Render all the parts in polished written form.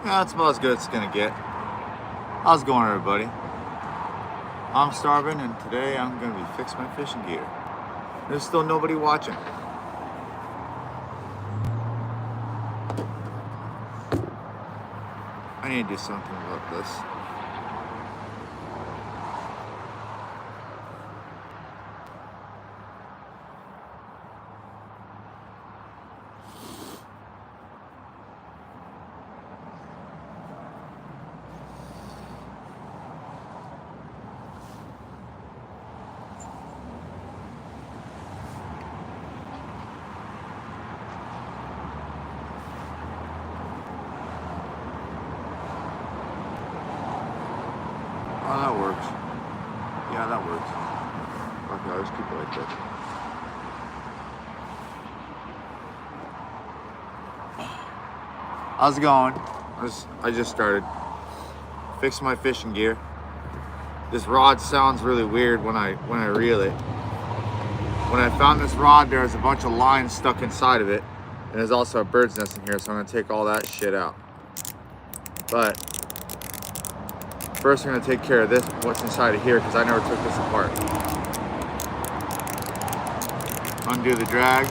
Yeah, that's about as good as it's gonna get. How's it going, everybody? I'm Starvin, and today I'm gonna be fixing my fishing gear. There's still nobody watching. I need to do something about this. Oh, that works. Yeah, that works. Okay, I'll just keep it like this. How's it going? I just started fixing my fishing gear. This rod sounds really weird when I reel it. When I found this rod, there's a bunch of lines stuck inside of it, and there's also a bird's nest in here, so I'm gonna take all that shit out. But first, I'm gonna take care of this, what's inside of here, because I never took this apart. Undo the drag.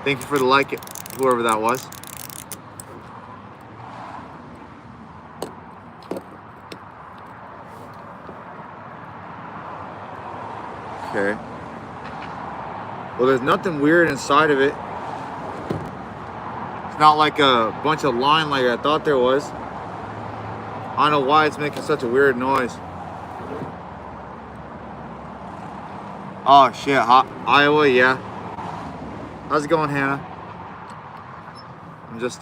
Thank you for the like, whoever that was. Okay. Well, there's nothing weird inside of it. It's not like a bunch of line like I thought there was. I don't know why it's making such a weird noise. Oh shit, Iowa, yeah. How's it going, Hannah? I'm just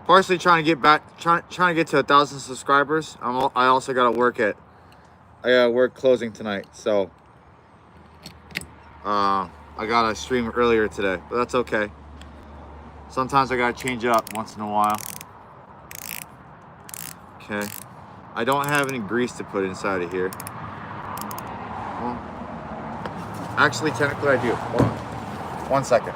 partially trying to get back, trying to get to 1,000 subscribers. I also gotta work closing tonight, so I gotta stream earlier today, but that's okay. Sometimes I gotta change it up once in a while. Okay, I don't have any grease to put inside of here. Well, actually, technically I do. Hold on. 1 second.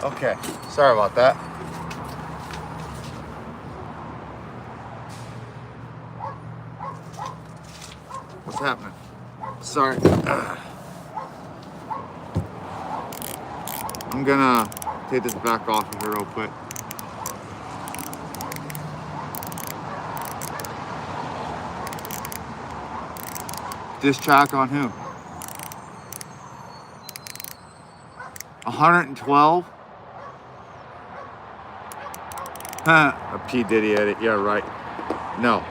Okay, sorry about that. What's happening? Sorry. I'm gonna take this back off of here real quick. This track on who? 112? Huh, a P. Diddy edit. Yeah, right. No.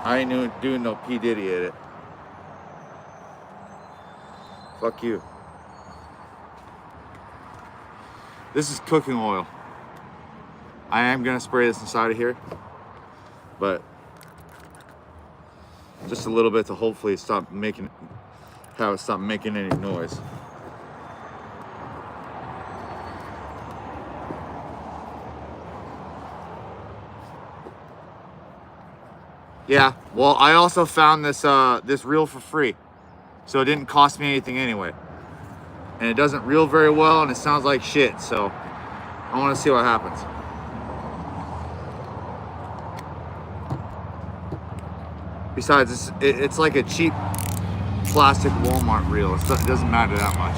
I ain't doing no P. Diddy edit. Fuck you. This is cooking oil. I am gonna spray this inside of here, but just a little bit to hopefully stop making any noise. Yeah, well, I also found this this reel for free, so it didn't cost me anything anyway. And it doesn't reel very well, and it sounds like shit, so I want to see what happens. Besides, it's like a cheap plastic Walmart reel. It doesn't matter that much.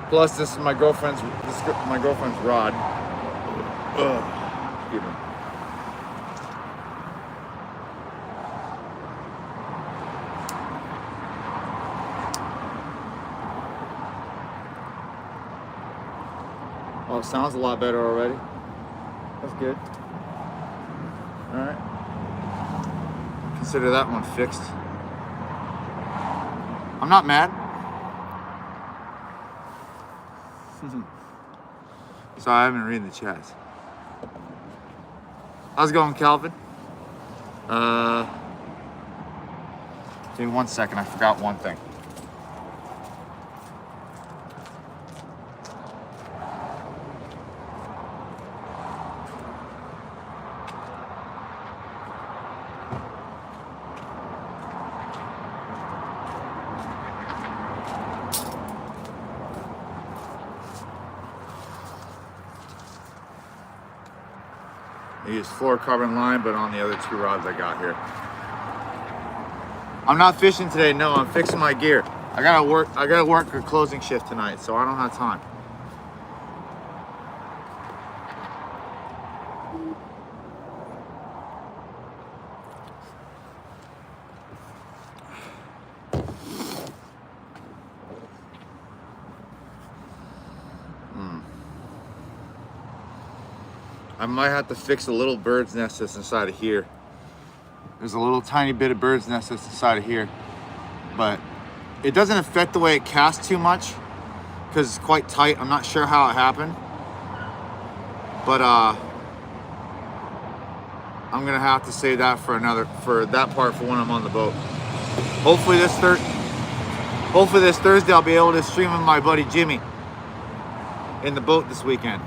Plus, this is my girlfriend's rod. Ugh. Excuse me. Oh, it sounds a lot better already. That's good. All right. Consider that one fixed. I'm not mad. Sorry, I haven't read the chats. How's it going, Calvin? Give me 1 second, I forgot one thing. I use fluorocarbon line, but on the other 2 rods I got here. I'm not fishing today, no, I'm fixing my gear. I gotta work a closing shift tonight, so I don't have time. I might have to fix a little bird's nest that's inside of here. There's a little tiny bit of bird's nest that's inside of here, but it doesn't affect the way it casts too much because it's quite tight. I'm not sure how it happened, but I'm gonna have to save that for that part for when I'm on the boat. Hopefully this Thursday I'll be able to stream with my buddy Jimmy in the boat this weekend.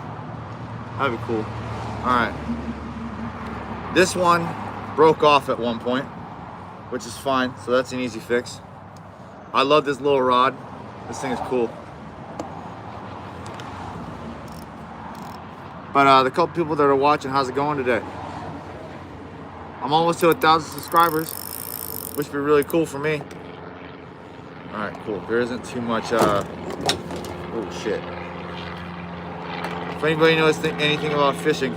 That'd be cool. All right, this one broke off at one point, which is fine, so that's an easy fix. I love this little rod. This thing is cool. But the couple people that are watching, how's it going today? I'm almost to 1,000 subscribers, which would be really cool for me. All right, cool. There isn't too much, oh shit. If anybody knows anything about fishing,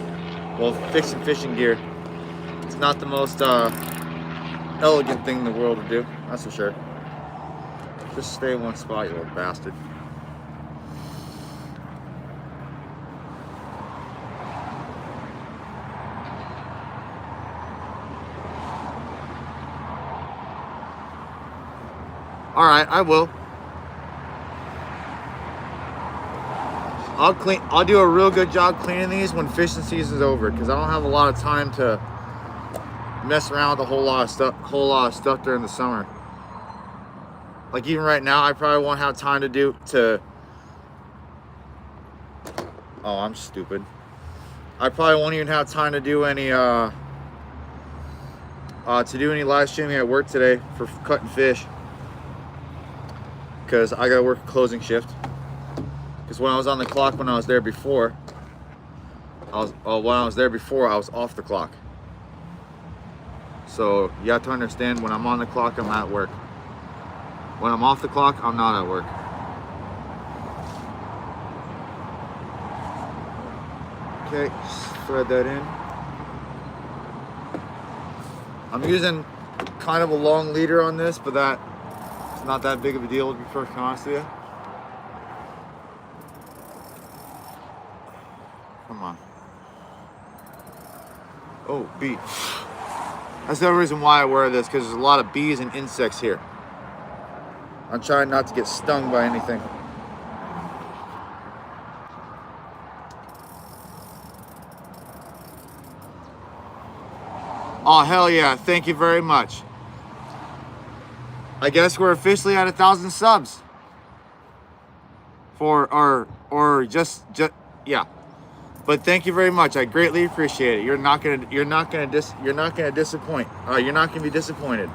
well, fixing fishing gear, it's not the most elegant thing in the world to do, that's for sure. Just stay in one spot, you little bastard. All right, I will. I'll do a real good job cleaning these when fishing season's over, because I don't have a lot of time to mess around with a whole lot of stuff during the summer. Like even right now, I probably won't have time to oh, I'm stupid. I probably won't even have time to do any live streaming at work today for cutting fish, because I gotta work a closing shift. Because when I was on the clock when I was there before, I was off the clock. So you have to understand, when I'm on the clock, I'm at work. When I'm off the clock, I'm not at work. Okay, just thread that in. I'm using kind of a long leader on this, but it's not that big of a deal, to be perfectly honest with you. Come on. Oh, bee. That's the other reason why I wear this, because there's a lot of bees and insects here. I'm trying not to get stung by anything. Oh, hell yeah. Thank you very much. I guess we're officially at 1,000 subs. Yeah. But thank you very much. I greatly appreciate it. You're not gonna disappoint. You're not gonna be disappointed.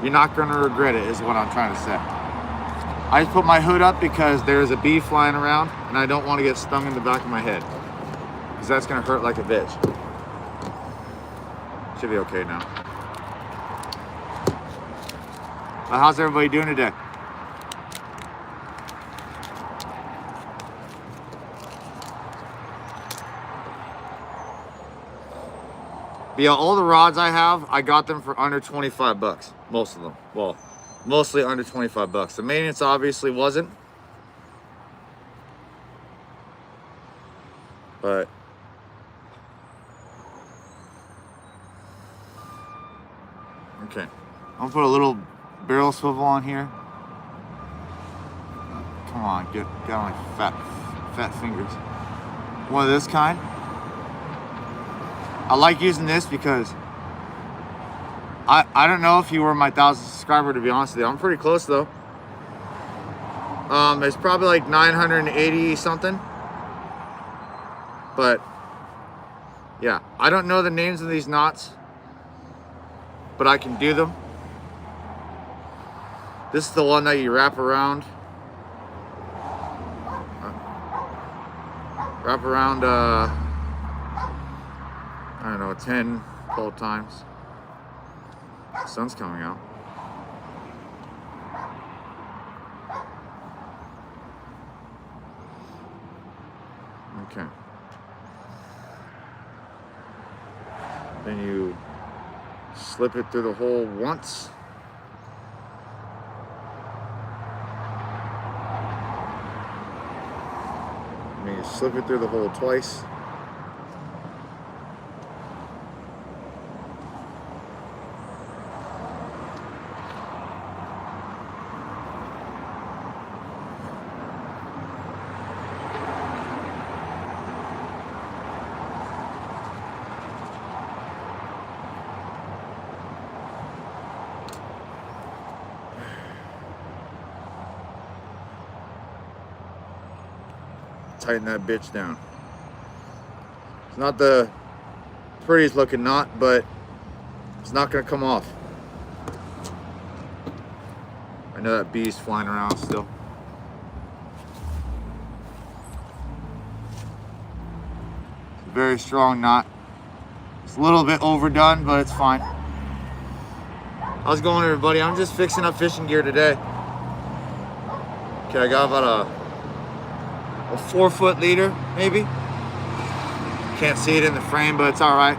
You're not gonna regret it, is what I'm trying to say. I just put my hood up because there's a bee flying around and I don't want to get stung in the back of my head, because that's gonna hurt like a bitch. Should be okay now. How's everybody doing today? But yeah, all the rods I have, I got them for under 25 bucks. Most of them. Well, mostly under 25 bucks. The maintenance obviously wasn't. But okay. I'm gonna put a little barrel swivel on here. Come on, get on my fat fingers. One of this kind. I like using this because I don't know if you were my 1,000th subscriber, to be honest with you. I'm pretty close though. It's probably like 980 something. But yeah, I don't know the names of these knots, but I can do them. This is the one that you wrap around. I don't know, 10, 12 times. The sun's coming out. Okay. Then you slip it through the hole once. And then you slip it through the hole twice. Tighten that bitch down. It's not the prettiest looking knot, but it's not gonna come off. I know that bee's flying around still. It's a very strong knot. It's a little bit overdone, but it's fine. How's it going, everybody? I'm just fixing up fishing gear today. Okay, I got about a 4-foot leader, maybe. Can't see it in the frame, but it's all right.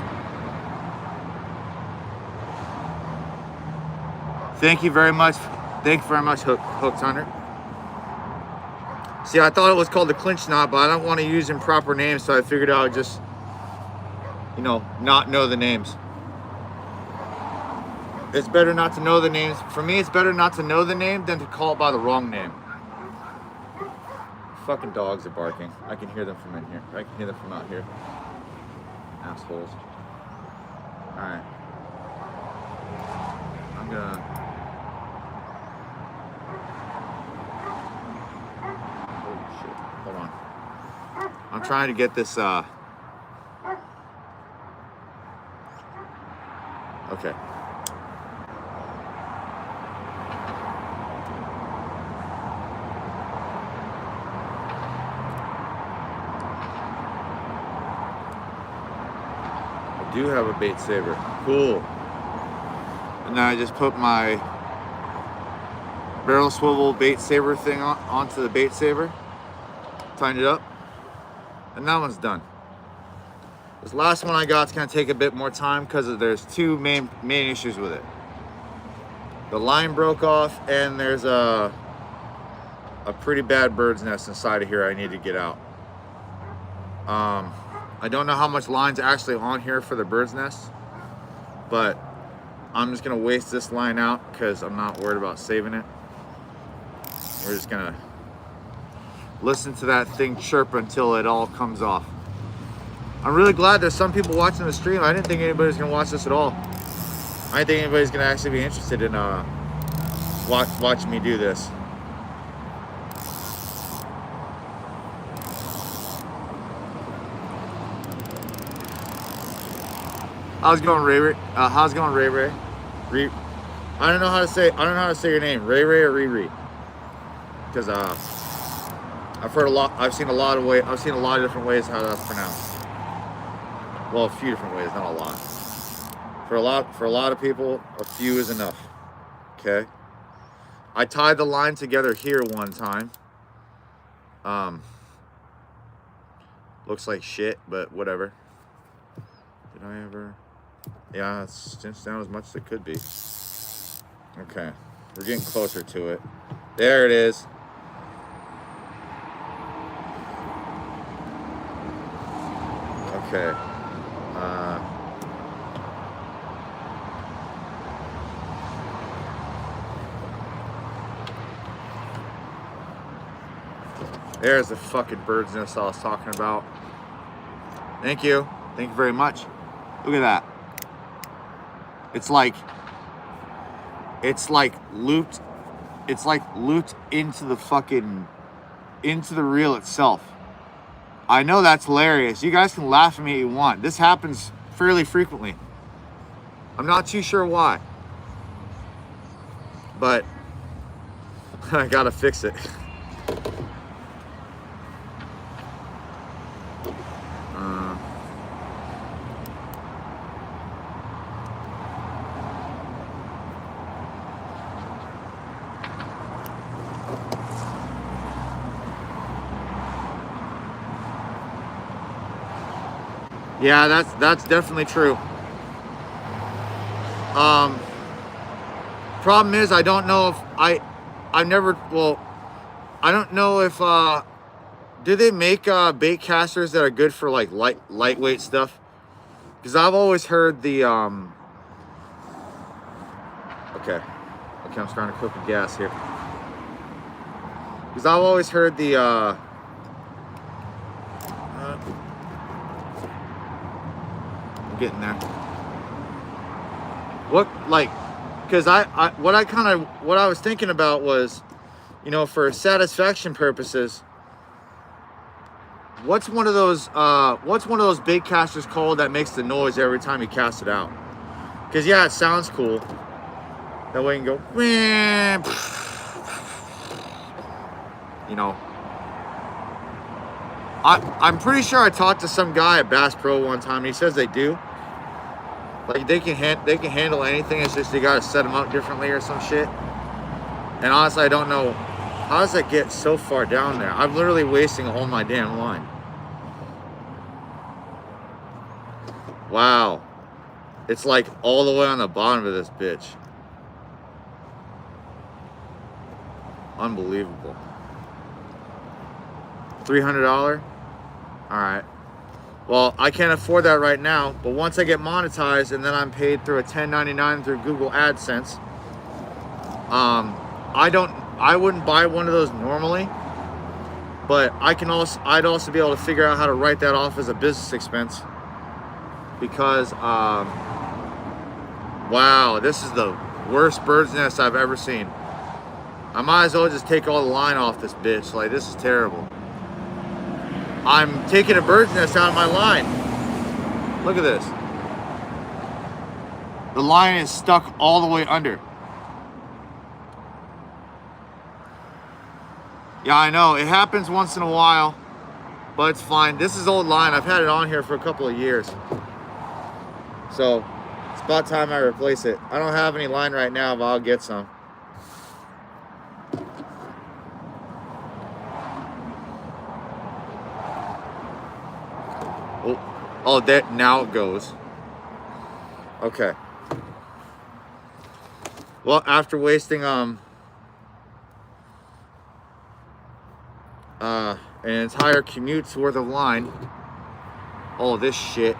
Thank you very much. Thank you very much, Hooked Hunter. See, I thought it was called the clinch knot, but I don't want to use improper names, so I figured I would just, you know, not know the names. It's better not to know the names. For me, it's better not to know the name than to call it by the wrong name. Fucking dogs are barking. I can hear them from in here. I can hear them from out here. Assholes. Alright. I'm gonna... Holy shit. Hold on. I'm trying to get this, Okay. I do have a bait saver. Cool. And now I just put my barrel swivel bait saver thing onto the bait saver. Tighten it up. And that one's done. This last one I got is going to take a bit more time because there's two main issues with it. The line broke off, and there's a pretty bad bird's nest inside of here I need to get out. I don't know how much line's actually on here for the bird's nest, but I'm just going to waste this line out because I'm not worried about saving it. We're just going to listen to that thing chirp until it all comes off. I'm really glad there's some people watching the stream. I didn't think anybody was gonna watch this at all. I didn't think anybody's gonna actually be interested in watching me do this. How's it going, Ray Ray? How's it going, Ray Ray? I don't know how to say your name, Ray Ray or Riri. Because I've heard a lot. I've seen a lot of different ways how that's pronounced. Well, a few different ways, not a lot. For a lot of people, a few is enough. Okay. I tied the line together here one time. Looks like shit, but whatever. Did I ever? Yeah, it's cinched down as much as it could be. Okay, we're getting closer to it. There it is. Okay. There's the fucking bird's nest I was talking about. Thank you. Thank you very much. Look at that. It's like looped. It's like looped into the reel itself. I know that's hilarious. You guys can laugh at me if you want. This happens fairly frequently. I'm not too sure why, but I gotta fix it. Yeah, that's definitely true. Problem is, I don't know if I don't know if do they make bait casters that are good for like lightweight stuff? Because I've always heard the okay, I'm starting to cook with gas here. Because I've always heard the I'm getting there. What, like, because what I was thinking about was, you know, for satisfaction purposes, what's one of those bait casters called that makes the noise every time you cast it out? Because yeah, it sounds cool. That way you can go, you know. I'm pretty sure I talked to some guy at Bass Pro one time, and he says they do. Like they can handle anything. It's just you gotta set them up differently or some shit. And honestly, I don't know how does that get so far down there. I'm literally wasting all my damn line. Wow, it's like all the way on the bottom of this bitch. Unbelievable. $300. All right. Well, I can't afford that right now, but once I get monetized and then I'm paid through a 1099 through Google AdSense, I wouldn't buy one of those normally, but I'd also be able to figure out how to write that off as a business expense because, wow, this is the worst bird's nest I've ever seen. I might as well just take all the line off this bitch. Like, this is terrible. I'm taking a bird's nest out of my line. Look at this. The line is stuck all the way under. Yeah, I know. It happens once in a while, but it's fine. This is old line. I've had it on here for a couple of years. So, it's about time I replace it. I don't have any line right now, but I'll get some. Oh, that now it goes. Okay. Well, after wasting an entire commute's worth of line, all this shit,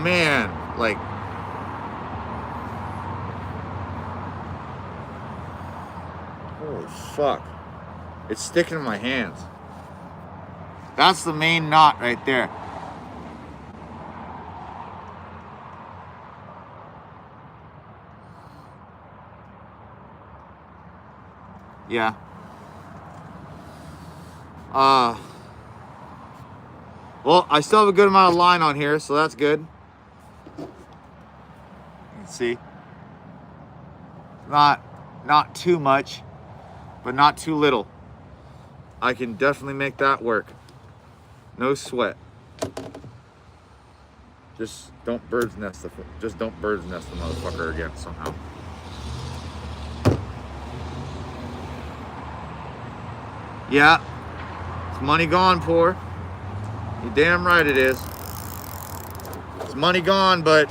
man, like, holy fuck, it's sticking in my hands. That's the main knot right there. Yeah. Well, I still have a good amount of line on here, so that's good. You can see. Not too much, but not too little. I can definitely make that work. No sweat. Just don't bird's nest the motherfucker again somehow. Yeah, it's money gone, poor. You're damn right it is. It's money gone, but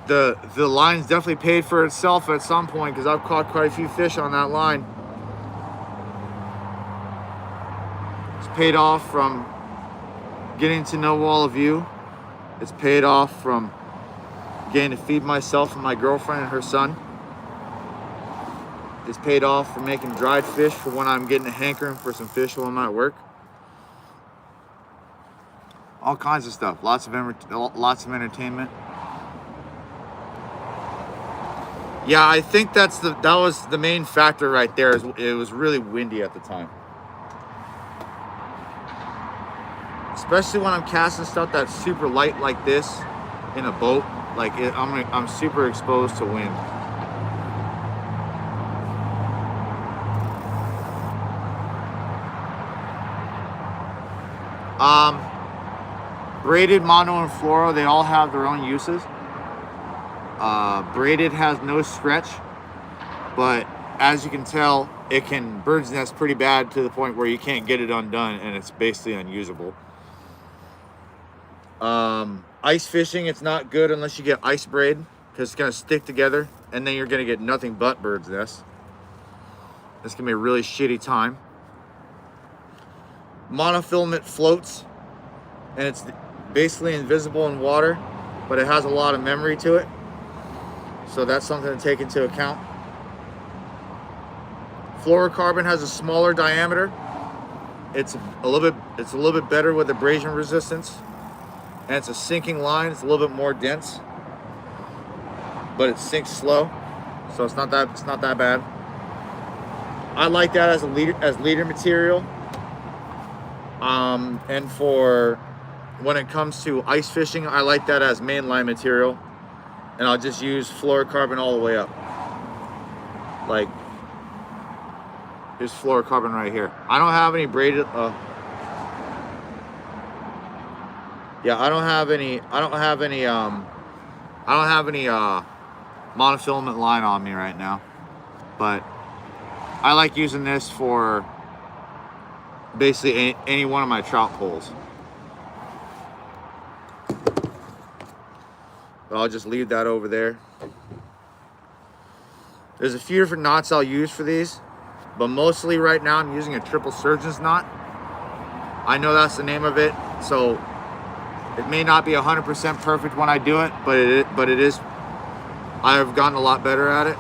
the line's definitely paid for itself at some point because I've caught quite a few fish on that line. It's paid off from getting to know all of you. It's paid off from getting to feed myself and my girlfriend and her son. It's paid off for making dried fish for when I'm getting a hankering for some fish while I'm at work. All kinds of stuff. Lots of entertainment. Yeah, I think that was the main factor right there. Is it was really windy at the time, especially when I'm casting stuff that's super light like this in a boat. Like I'm super exposed to wind. Braided, mono, and fluoro, they all have their own uses. Braided has no stretch, but as you can tell, it can bird's nest pretty bad to the point where you can't get it undone and it's basically unusable. Ice fishing, it's not good unless you get ice braid because it's going to stick together and then you're going to get nothing but bird's nest. It's going to be a really shitty time. Monofilament floats and it's basically invisible in water, but it has a lot of memory to it. So that's something to take into account. Fluorocarbon has a smaller diameter. It's a little bit better with abrasion resistance. And it's a sinking line. It's a little bit more dense, but it sinks slow. So it's not that bad. I like that as leader material. And for when it comes to ice fishing, I like that as mainline material. And I'll just use fluorocarbon all the way up. Like, here's fluorocarbon right here. I don't have any braided, I don't have any monofilament line on me right now. But I like using this for basically any one of my trout poles. But I'll just leave that over there. There's a few different knots I'll use for these, but mostly right now I'm using a triple surgeon's knot. I know that's the name of it, so it may not be 100% perfect when I do it, but it is. I've gotten a lot better at it.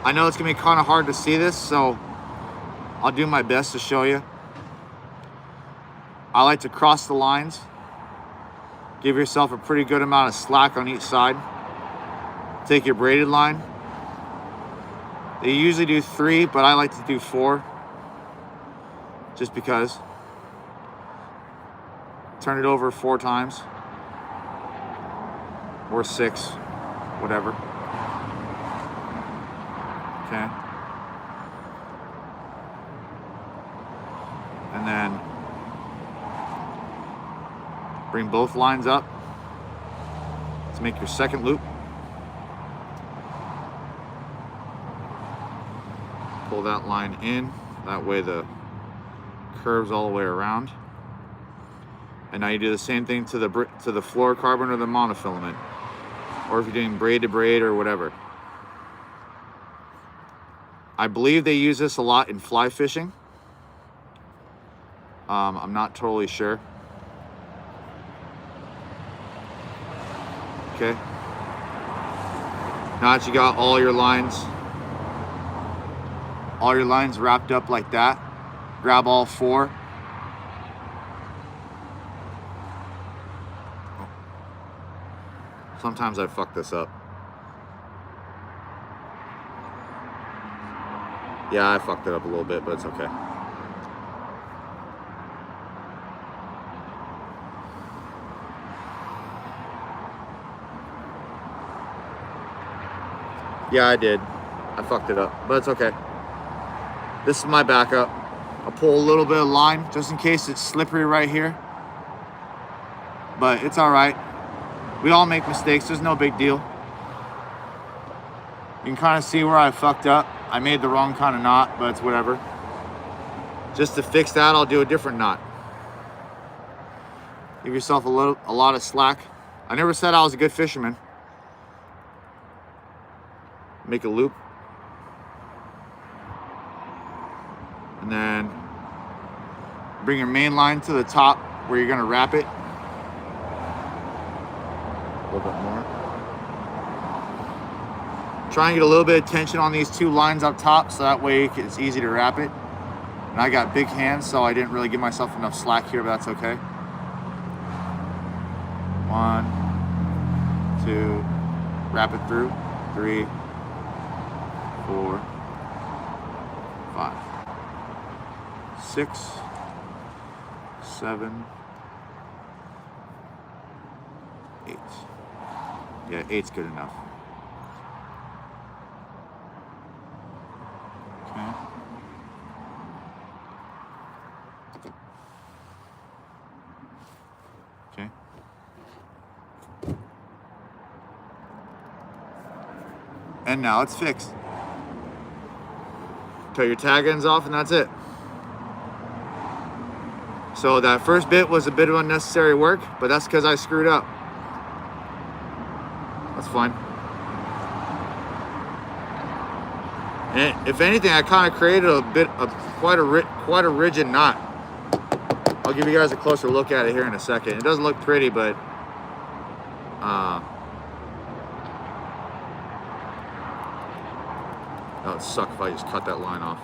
I know it's gonna be kind of hard to see this, so I'll do my best to show you. I like to cross the lines. Give yourself a pretty good amount of slack on each side. Take your braided line. They usually do 3, but I like to do 4. Just because. Turn it over 4 times. Or 6. Whatever. Okay. And then bring both lines up to make your second loop. Pull that line in. That way the curves all the way around. And now you do the same thing to the fluorocarbon or the monofilament, or if you're doing braid to braid or whatever. I believe they use this a lot in fly fishing. I'm not totally sure. Okay. Now that you got all your lines wrapped up like that, grab all 4. Sometimes I fuck this up. Yeah, I fucked it up a little bit, but it's okay. Yeah, I did. I fucked it up, but it's okay. This is my backup. I'll pull a little bit of line just in case it's slippery right here. But it's all right. We all make mistakes. There's no big deal. You can kind of see where I fucked up. I made the wrong kind of knot, but it's whatever. Just to fix that, I'll do a different knot. Give yourself a lot of slack. I never said I was a good fisherman. Make a loop. And then bring your main line to the top where you're gonna wrap it. A little bit more. Try and get a little bit of tension on these two lines up top, so that way it's easy to wrap it. And I got big hands, so I didn't really give myself enough slack here, but that's okay. 1, 2, wrap it through. 3, 4, 5, 6, 7, 8. Yeah, 8's good enough. Okay. Okay. And now it's fixed. Cut your tag ends off and that's it. So that first bit was a bit of unnecessary work, but that's because I screwed up. That's fine. And if anything, I kind of created a bit of quite a rigid knot. I'll give you guys a closer look at it here in a second. It doesn't look pretty, but that would suck if I just cut that line off.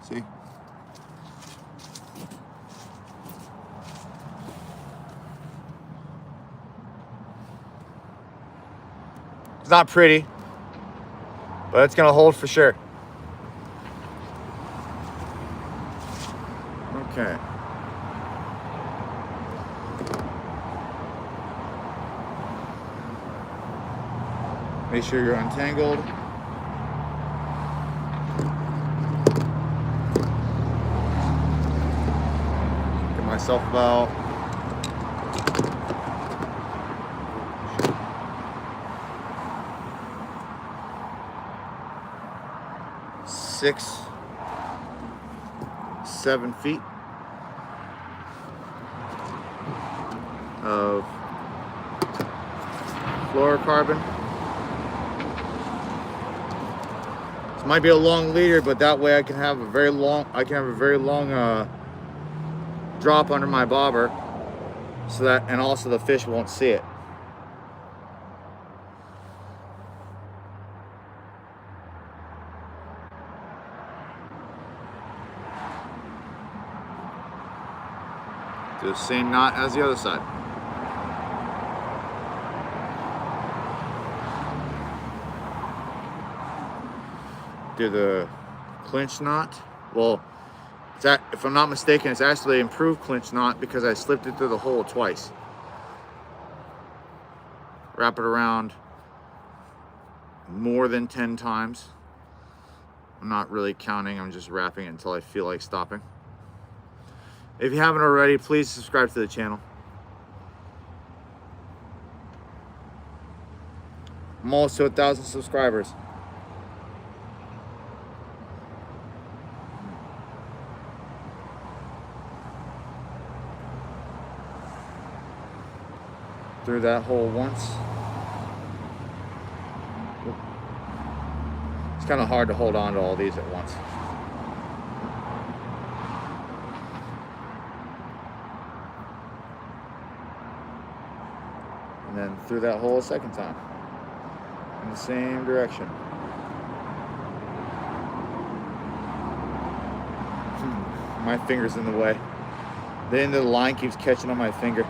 See? It's not pretty, but it's gonna hold for sure. Okay. Make sure you're untangled. Give myself about 6, 7 feet of fluorocarbon. This might be a long leader, but that way I can have a very long drop under my bobber, so that, and also the fish won't see it. Do the same knot as the other side. Do the clinch knot. Well, if I'm not mistaken, it's actually improved clinch knot because I slipped it through the hole twice. Wrap it around more than 10 times. I'm not really counting, I'm just wrapping it until I feel like stopping. If you haven't already, please subscribe to the channel. I'm almost to 1,000 subscribers. Through that hole once. It's kind of hard to hold on to all these at once. And then through that hole a second time in the same direction. My finger's in the way. The end of the line keeps catching on my finger.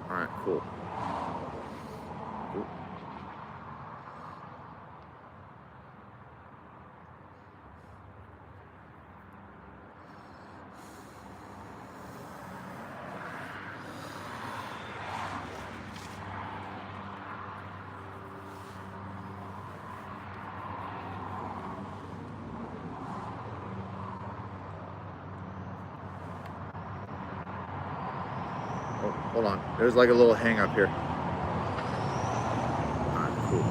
All right, cool. Oh, hold on. There's like a little hang up here. Alright, cool.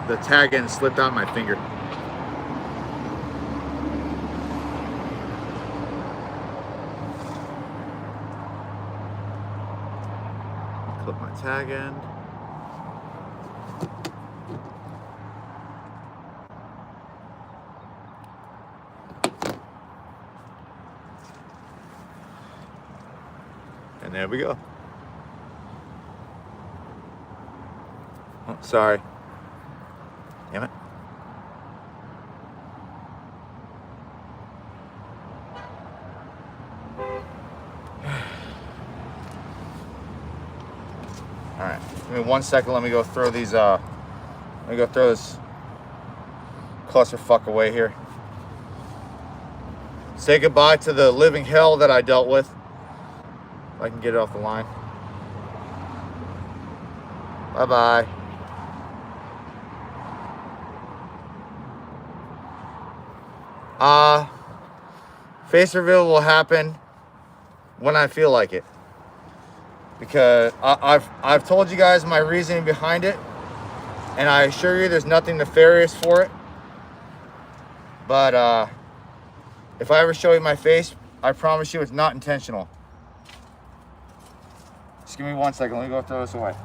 The tag end slipped out of my finger. up my tag end. And there we go. Oh, sorry. Damn it. All right, give me 1 second. Let me go throw these. Let me go throw this clusterfuck away here. Say goodbye to the living hell that I dealt with. If I can get it off the line. Bye bye. Face reveal will happen when I feel like it. Because I've told you guys my reasoning behind it, and I assure you there's nothing nefarious for it. But if I ever show you my face, I promise you it's not intentional. Just give me 1 second. Let me go throw this away.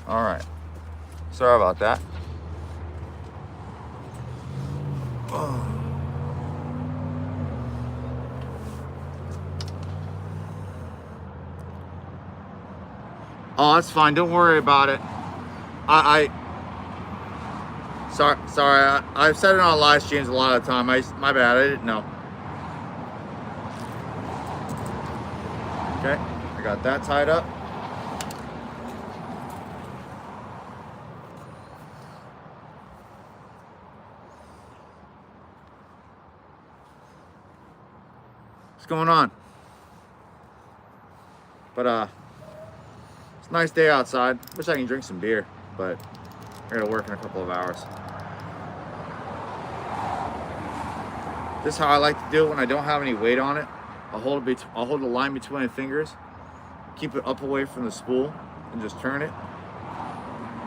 All right. Sorry about that. Oh, that's fine. Don't worry about it. Sorry. I've said it on live streams a lot of the time. My bad. I didn't know. Okay, I got that tied up. What's going on? But it's a nice day outside. Wish I can drink some beer, but I gotta work in a couple of hours. This is how I like to do it when I don't have any weight on it. I'll hold the line between my fingers, keep it up away from the spool, and just turn it.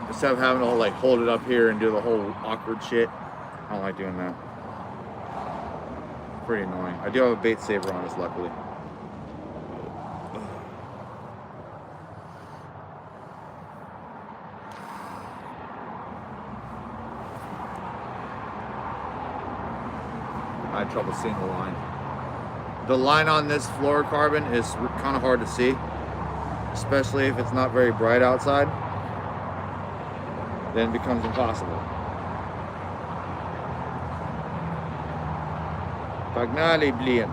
Instead of having to like hold it up here and do the whole awkward shit. I don't like doing that. Pretty annoying. I do have a bait saver on this, luckily. I had trouble seeing the line. The line on this fluorocarbon is kind of hard to see, especially if it's not very bright outside. Then it becomes impossible. Pagnali blien.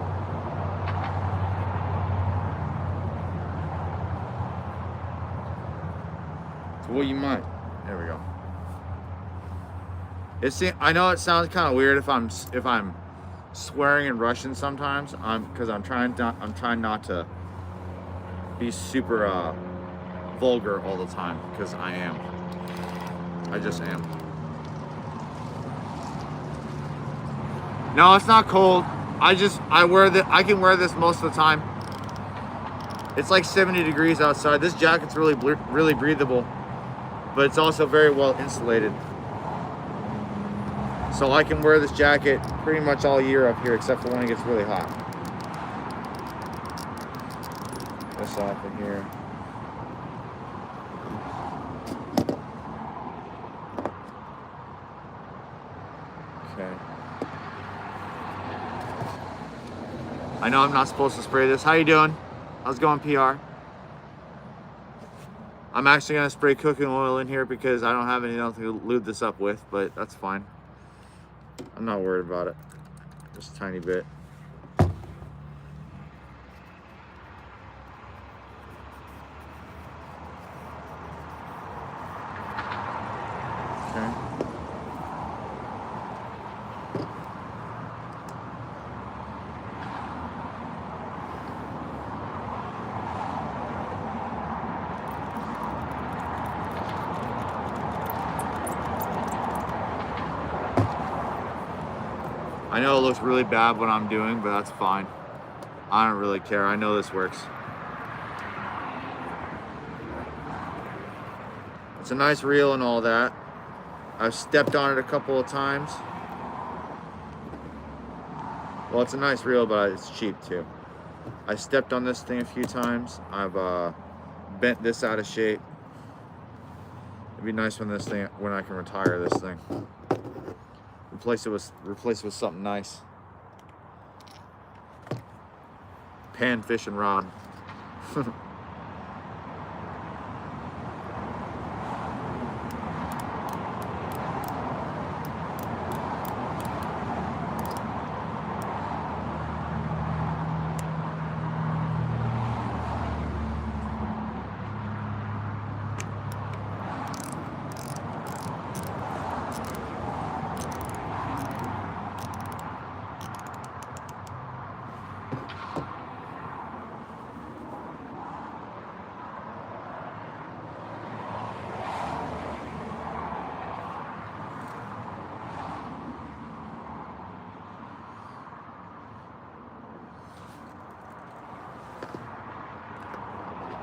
So what you might. There we go. I know it sounds kind of weird if I'm swearing in Russian sometimes. Because I'm trying not to be super vulgar all the time, because I am. I just am. No, it's not cold. I can wear this most of the time. It's like 70 degrees outside. This jacket's really breathable, but it's also very well insulated. So I can wear this jacket pretty much all year up here, except for when it gets really hot. This off in here. Okay. I know I'm not supposed to spray this. How you doing? How's it going, PR? I'm actually gonna spray cooking oil in here because I don't have anything to lube this up with, but that's fine. I'm not worried about it. Just a tiny bit. I know it looks really bad what I'm doing, but that's fine. I don't really care. I know this works. It's a nice reel and all that. I've stepped on it a couple of times. Well, it's a nice reel, but it's cheap too. I stepped on this thing a few times. I've bent this out of shape. It'd be nice when I can retire this thing. Replace it with something nice. Pan fishing rod.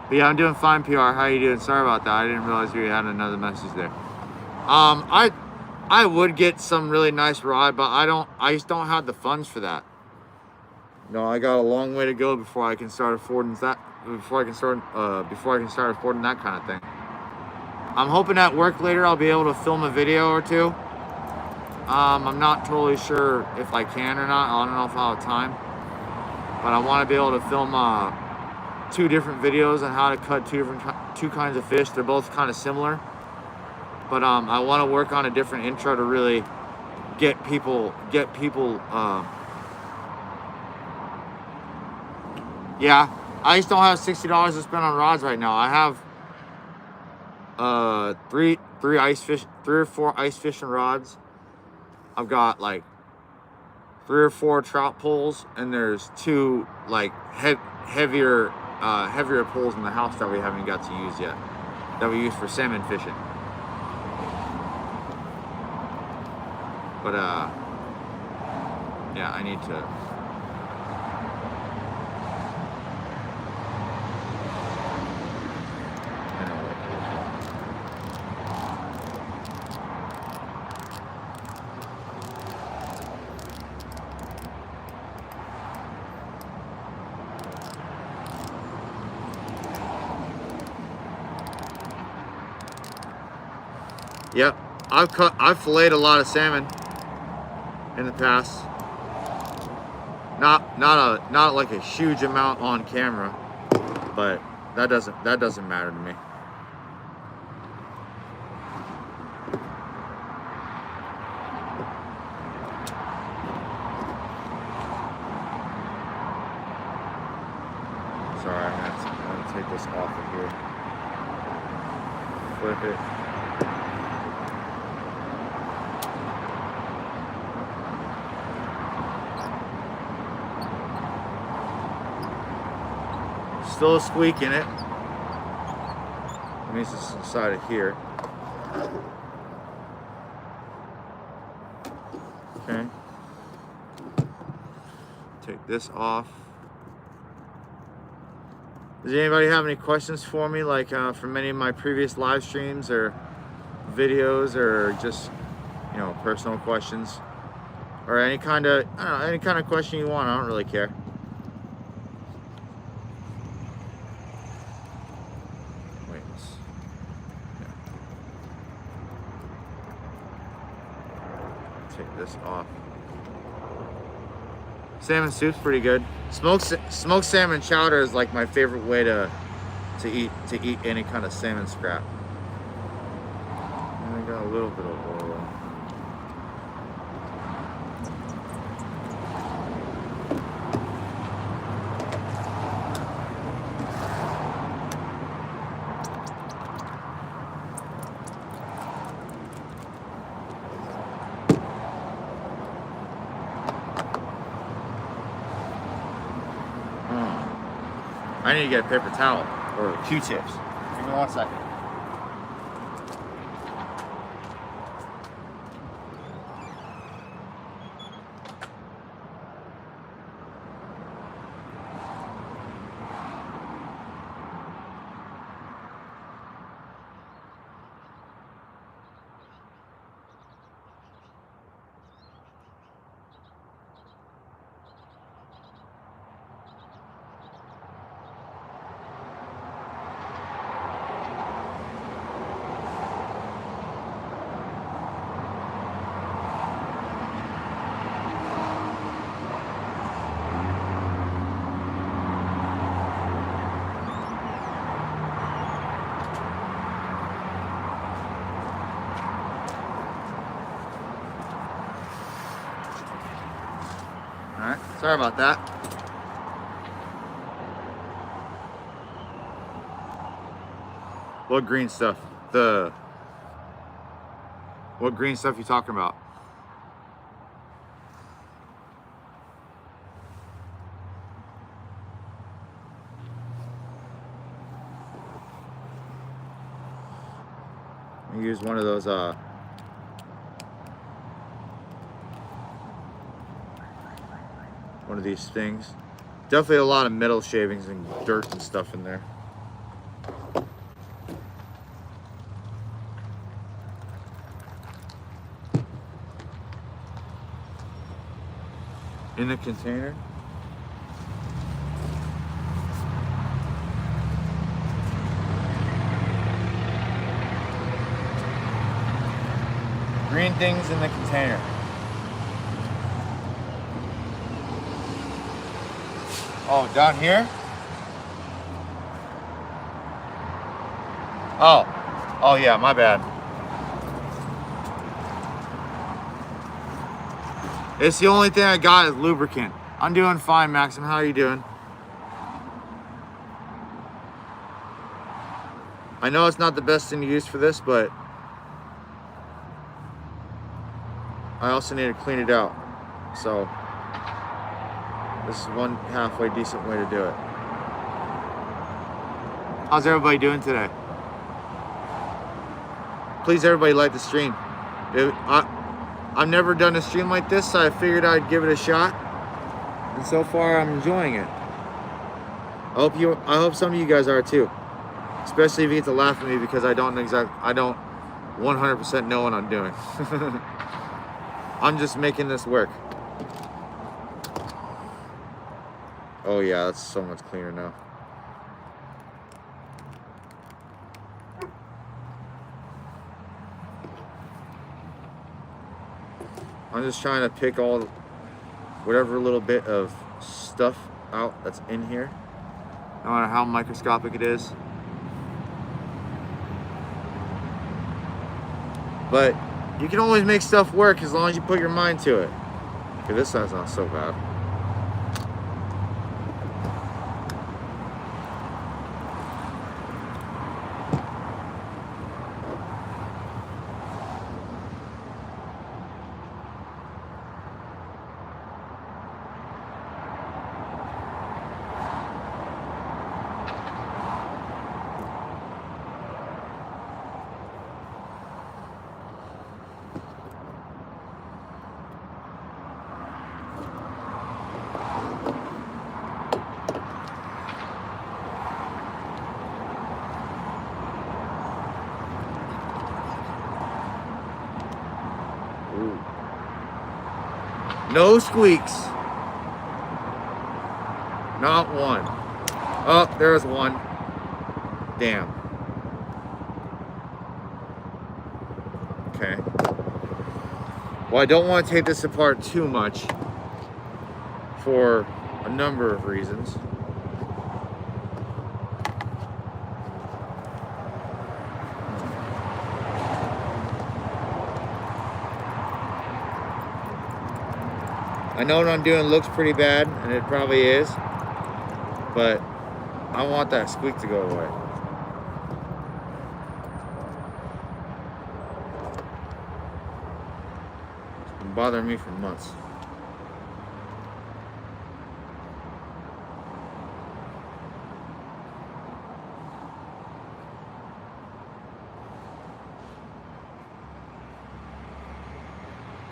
But yeah, I'm doing fine, PR. How you doing? Sorry about that. I didn't realize you had another message there. I would get some really nice rod, but I just don't have the funds for that. No, I got a long way to go before I can start affording that. Before I can start affording that kind of thing. I'm hoping at work later I'll be able to film a video or two. I'm not totally sure if I can or not. I don't know if I'll have time, but I want to be able to film 2 different videos on how to cut two kinds of fish. They're both kind of similar, but I want to work on a different intro to really get people. Yeah, I just don't have $60 to spend on rods right now. I have three or four ice fishing rods. I've got like 3 or 4 trout poles, and there's 2 like heavier poles in the house that we haven't got to use yet, that we use for salmon fishing. But yeah, I need to. Yep, I've filleted a lot of salmon in the past. Not like a huge amount on camera, but that doesn't matter to me. Sorry, I'm gonna take this off of here. Flip it. Still a squeak in it. That means it's inside of here. Okay. Take this off. Does anybody have any questions for me, like from any of my previous live streams or videos, or just, you know, personal questions, or any kind of, I don't know, any kind of question you want? I don't really care. Wait. Yeah. Take this off. Salmon soup's pretty good. Smoked salmon chowder is like my favorite way to eat any kind of salmon scrap. And I got a little bit of oil. I need to get a paper towel or Q-tips. Give me 1 second. Alright, sorry about that. What green stuff? What green stuff you talking about? I use one of those one of these things. Definitely a lot of metal shavings and dirt and stuff in there. In the container. Green things in the container. Oh, down here? Oh yeah, my bad. It's the only thing I got is lubricant. I'm doing fine, Maxim. How are you doing? I know it's not the best thing to use for this, but I also need to clean it out. So this is one halfway decent way to do it. How's everybody doing today? Please, everybody, like the stream. I've never done a stream like this, so I figured I'd give it a shot. And so far, I'm enjoying it. I hope some of you guys are too. Especially if you get to laugh at me because I don't 100% know what I'm doing. I'm just making this work. Oh yeah, that's so much cleaner now. I'm just trying to pick whatever little bit of stuff out that's in here, no matter how microscopic it is. But you can always make stuff work as long as you put your mind to it. Okay, this side's not so bad. No squeaks. Not one. Oh, there's one. Damn. Okay. Well, I don't want to take this apart too much for a number of reasons. I know what I'm doing looks pretty bad, and it probably is, but I want that squeak to go away. It's been bothering me for months.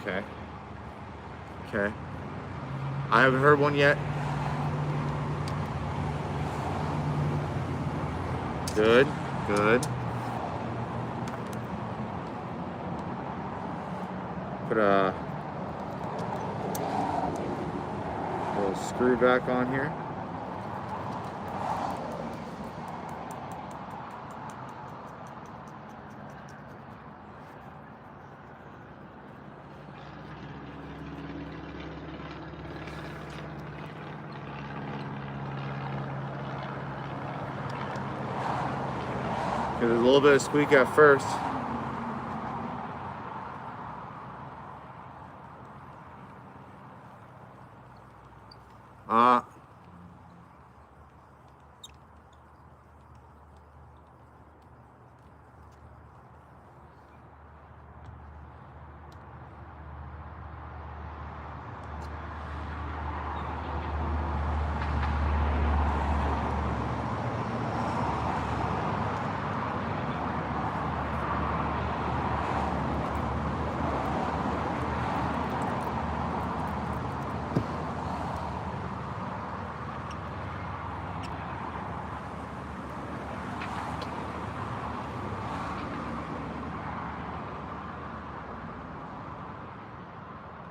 Okay. Okay. I haven't heard one yet. Good, good. Put a little screw back on here. There's a little bit of squeak at first. Uh,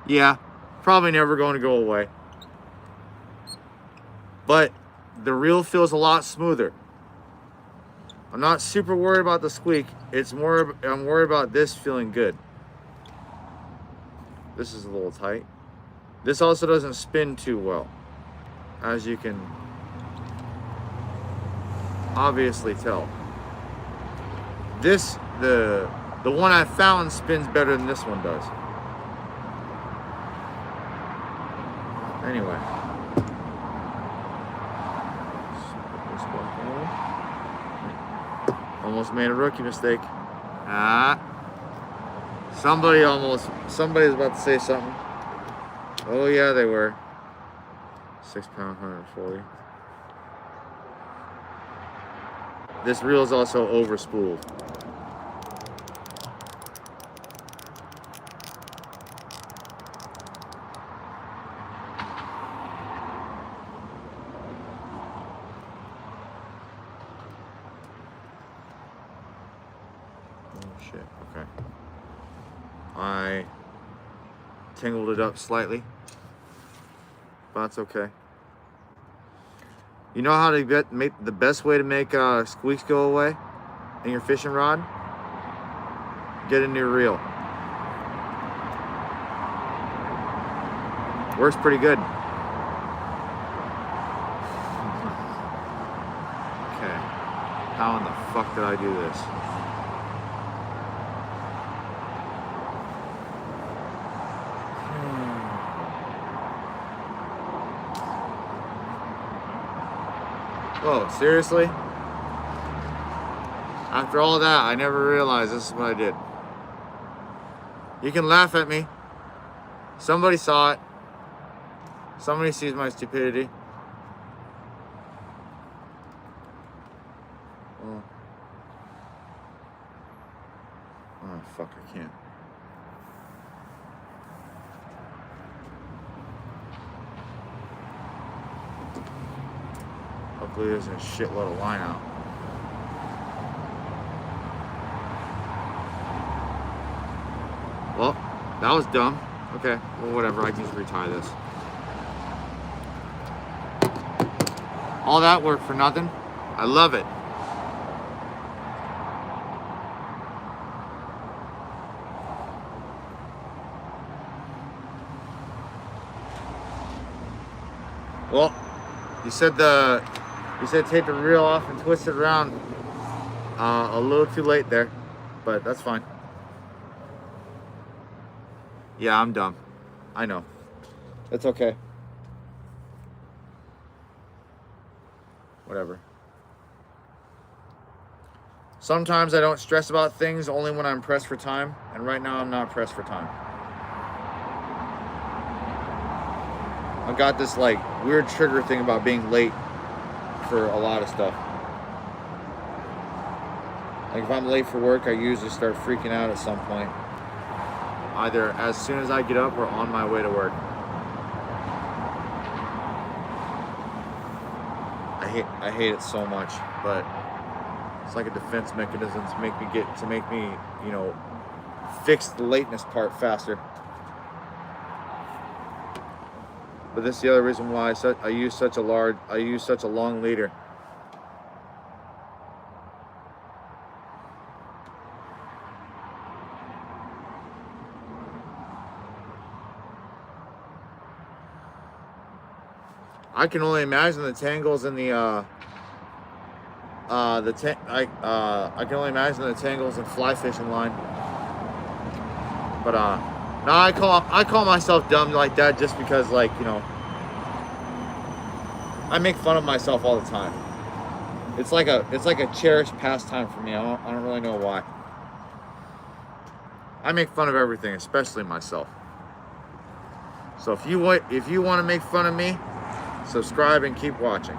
yeah, probably never going to go away. But the reel feels a lot smoother. I'm not super worried about the squeak. It's more, I'm worried about this feeling good. This is a little tight. This also doesn't spin too well, as you can obviously tell. This, the one I found spins better than this one does. Anyway. Almost made a rookie mistake. Somebody's about to say something. Oh yeah, they were. 6 pound, 140. This reel is also over spooled. Shit, okay. I tangled it up slightly, but that's okay. You know how to make the best way to make squeaks go away in your fishing rod? Get a new reel. Works pretty good. Okay. How in the fuck did I do this? Whoa, seriously? After all that, I never realized this is what I did. You can laugh at me. Somebody saw it. Somebody sees my stupidity. Oh, fuck, I can't. Hopefully there's a shitload of line out. Well, that was dumb. Okay, well, whatever, I can just retie this. All that work for nothing? I love it. Well, you said take the reel off and twist it around a little too late there, but that's fine. Yeah, I'm dumb. I know. It's okay. Whatever. Sometimes I don't stress about things only when I'm pressed for time, and right now I'm not pressed for time. I got this like weird trigger thing about being late for a lot of stuff. Like if I'm late for work, I usually start freaking out at some point. Either as soon as I get up or on my way to work. I hate it so much, but it's like a defense mechanism to make me, you know, fix the lateness part faster. But this is the other reason why I use such a long leader. I can only imagine the tangles in the I can only imagine the tangles and fly fishing line. But no, I call myself dumb like that just because, like, you know, I make fun of myself all the time. It's like a cherished pastime for me. I don't really know why. I make fun of everything, especially myself. So if you want to make fun of me, subscribe and keep watching.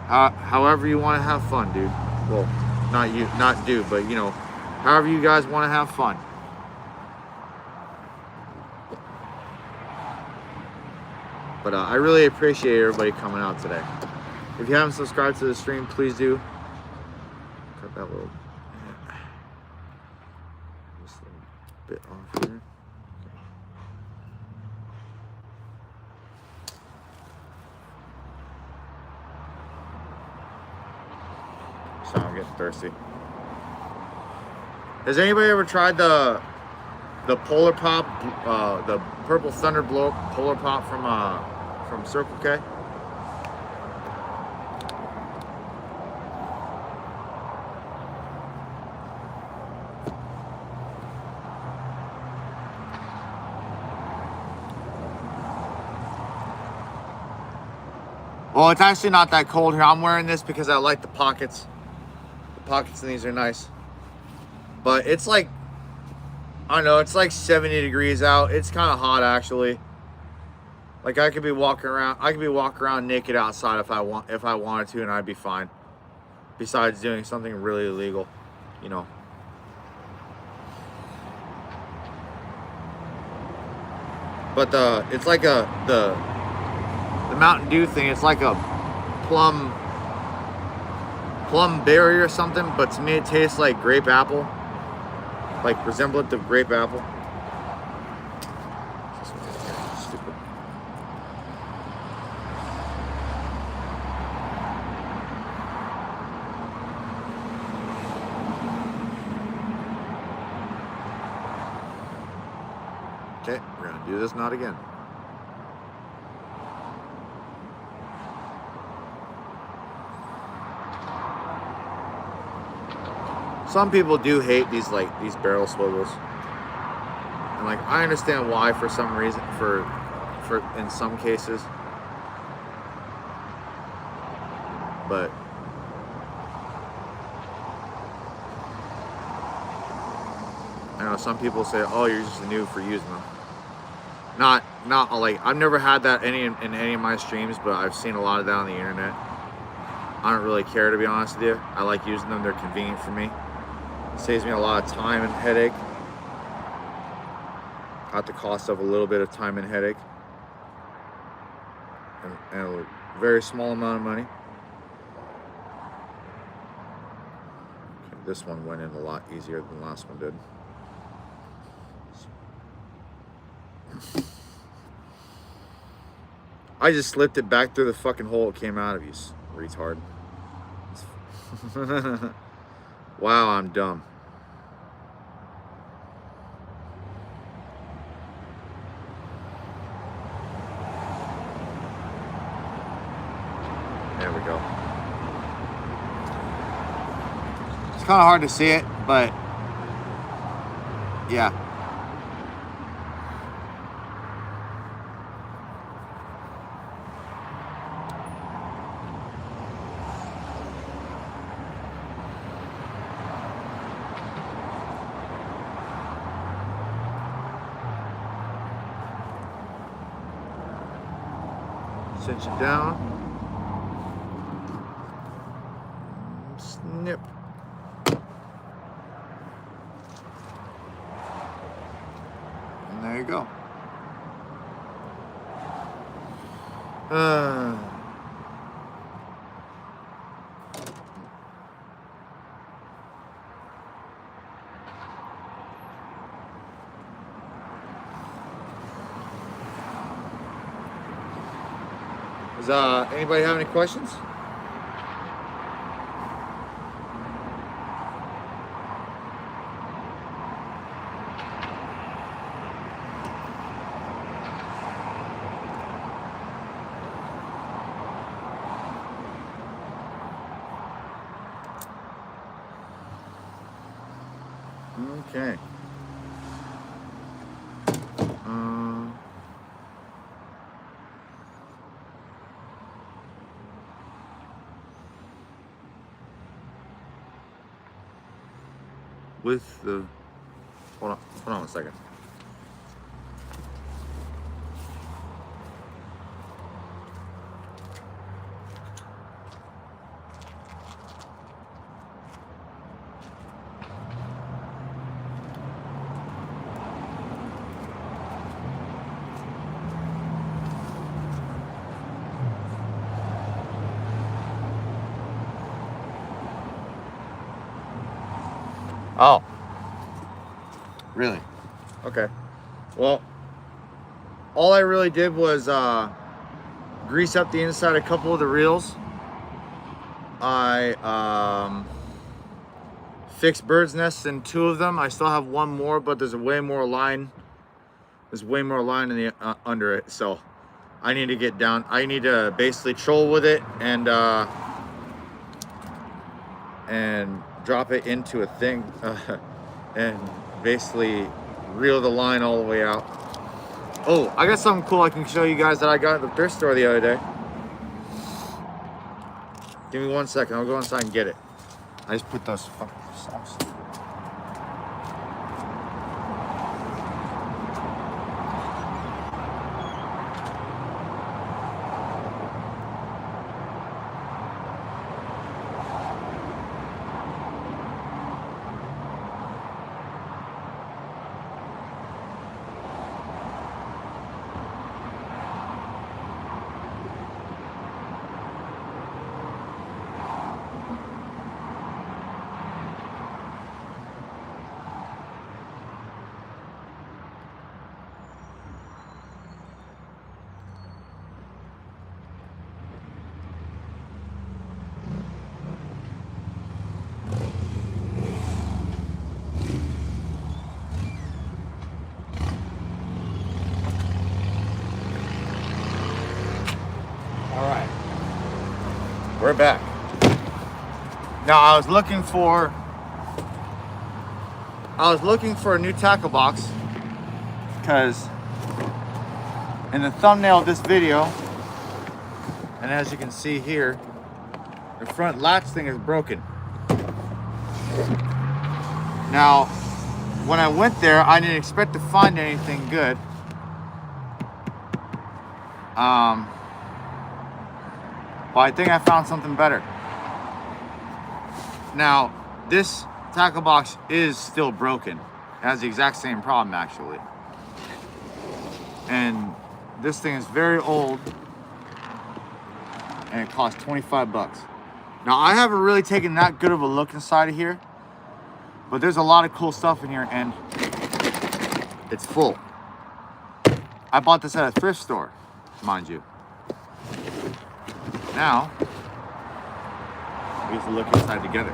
However you want to have fun, dude. Well, not do, but you know, however you guys want to have fun. But I really appreciate everybody coming out today. If you haven't subscribed to the stream, please do. Cut that little, just a little bit off here. So I'm getting thirsty. Has anybody ever tried the Polar Pop, the Purple Thunder Blow Polar Pop from Circle K? Well, it's actually not that cold here. I'm wearing this because I like the pockets. The pockets in these are nice. But it's like, I don't know, it's like 70 degrees out. It's kind of hot actually. Like I could be walking around naked outside if I wanted to, and I'd be fine. Besides doing something really illegal, you know. But it's like the Mountain Dew thing. It's like a plum berry or something, but to me it tastes like grape apple, like resemblant of grape apple. Stupid. Okay, we're gonna do this knot again. Some people do hate these barrel swivels, and like I understand why for some reason, for in some cases, but I know some people say, "Oh, you're just a noob for using them." Not like I've never had that in any of my streams, but I've seen a lot of that on the internet. I don't really care, to be honest with you. I like using them; they're convenient for me. Saves me a lot of time and headache. At the cost of a little bit of time and headache. And a very small amount of money. Okay, this one went in a lot easier than the last one did. I just slipped it back through the fucking hole it came out of, you retard. Wow, I'm dumb. There we go. It's kind of hard to see it, but yeah. Cinch it down. Snip. And there you go. Does anybody have any questions? Okay. with the, hold on a second. Oh, really? Okay. Well, all I really did was grease up the inside a couple of the reels. I fixed bird's nests in 2 of them. I still have 1 more, but there's way more line. There's way more line in the under it, so I need to get down. I need to basically troll with it and drop it into a thing and basically reel the line all the way out. Oh, I got something cool I can show you guys that I got at the thrift store the other day. Give me 1 second, I'll go inside and get it. I just put those fucking socks. We're back. Now I was looking for a new tackle box because in the thumbnail of this video, and as you can see here, the front latch thing is broken. Now, when I went there, I didn't expect to find anything good. But I think I found something better. Now, this tackle box is still broken. It has the exact same problem, actually. And this thing is very old, and it costs 25 bucks. Now, I haven't really taken that good of a look inside of here, but there's a lot of cool stuff in here, and it's full. I bought this at a thrift store, mind you. Now, we have to look inside together.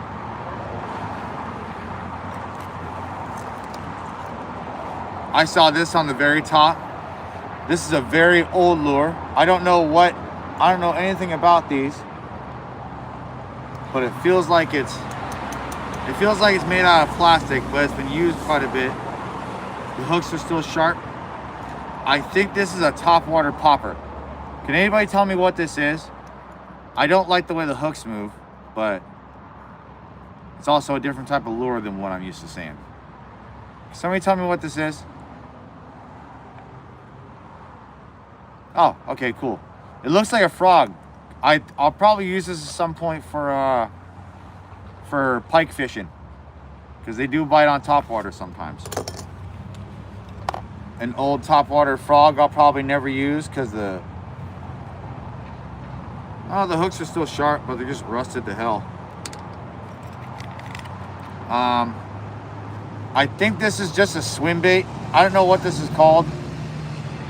I saw this on the very top. This is a very old lure. I don't know anything about these, but it feels like it's made out of plastic, but it's been used quite a bit. The hooks are still sharp. I think this is a topwater popper. Can anybody tell me what this is? I don't like the way the hooks move, but it's also a different type of lure than what I'm used to seeing. Can somebody tell me what this is? Oh, okay, cool. It looks like a frog. I'll probably use this at some point for pike fishing, because they do bite on topwater sometimes. An old topwater frog I'll probably never use because the hooks are still sharp, but they're just rusted to hell. I think this is just a swim bait. I don't know what this is called.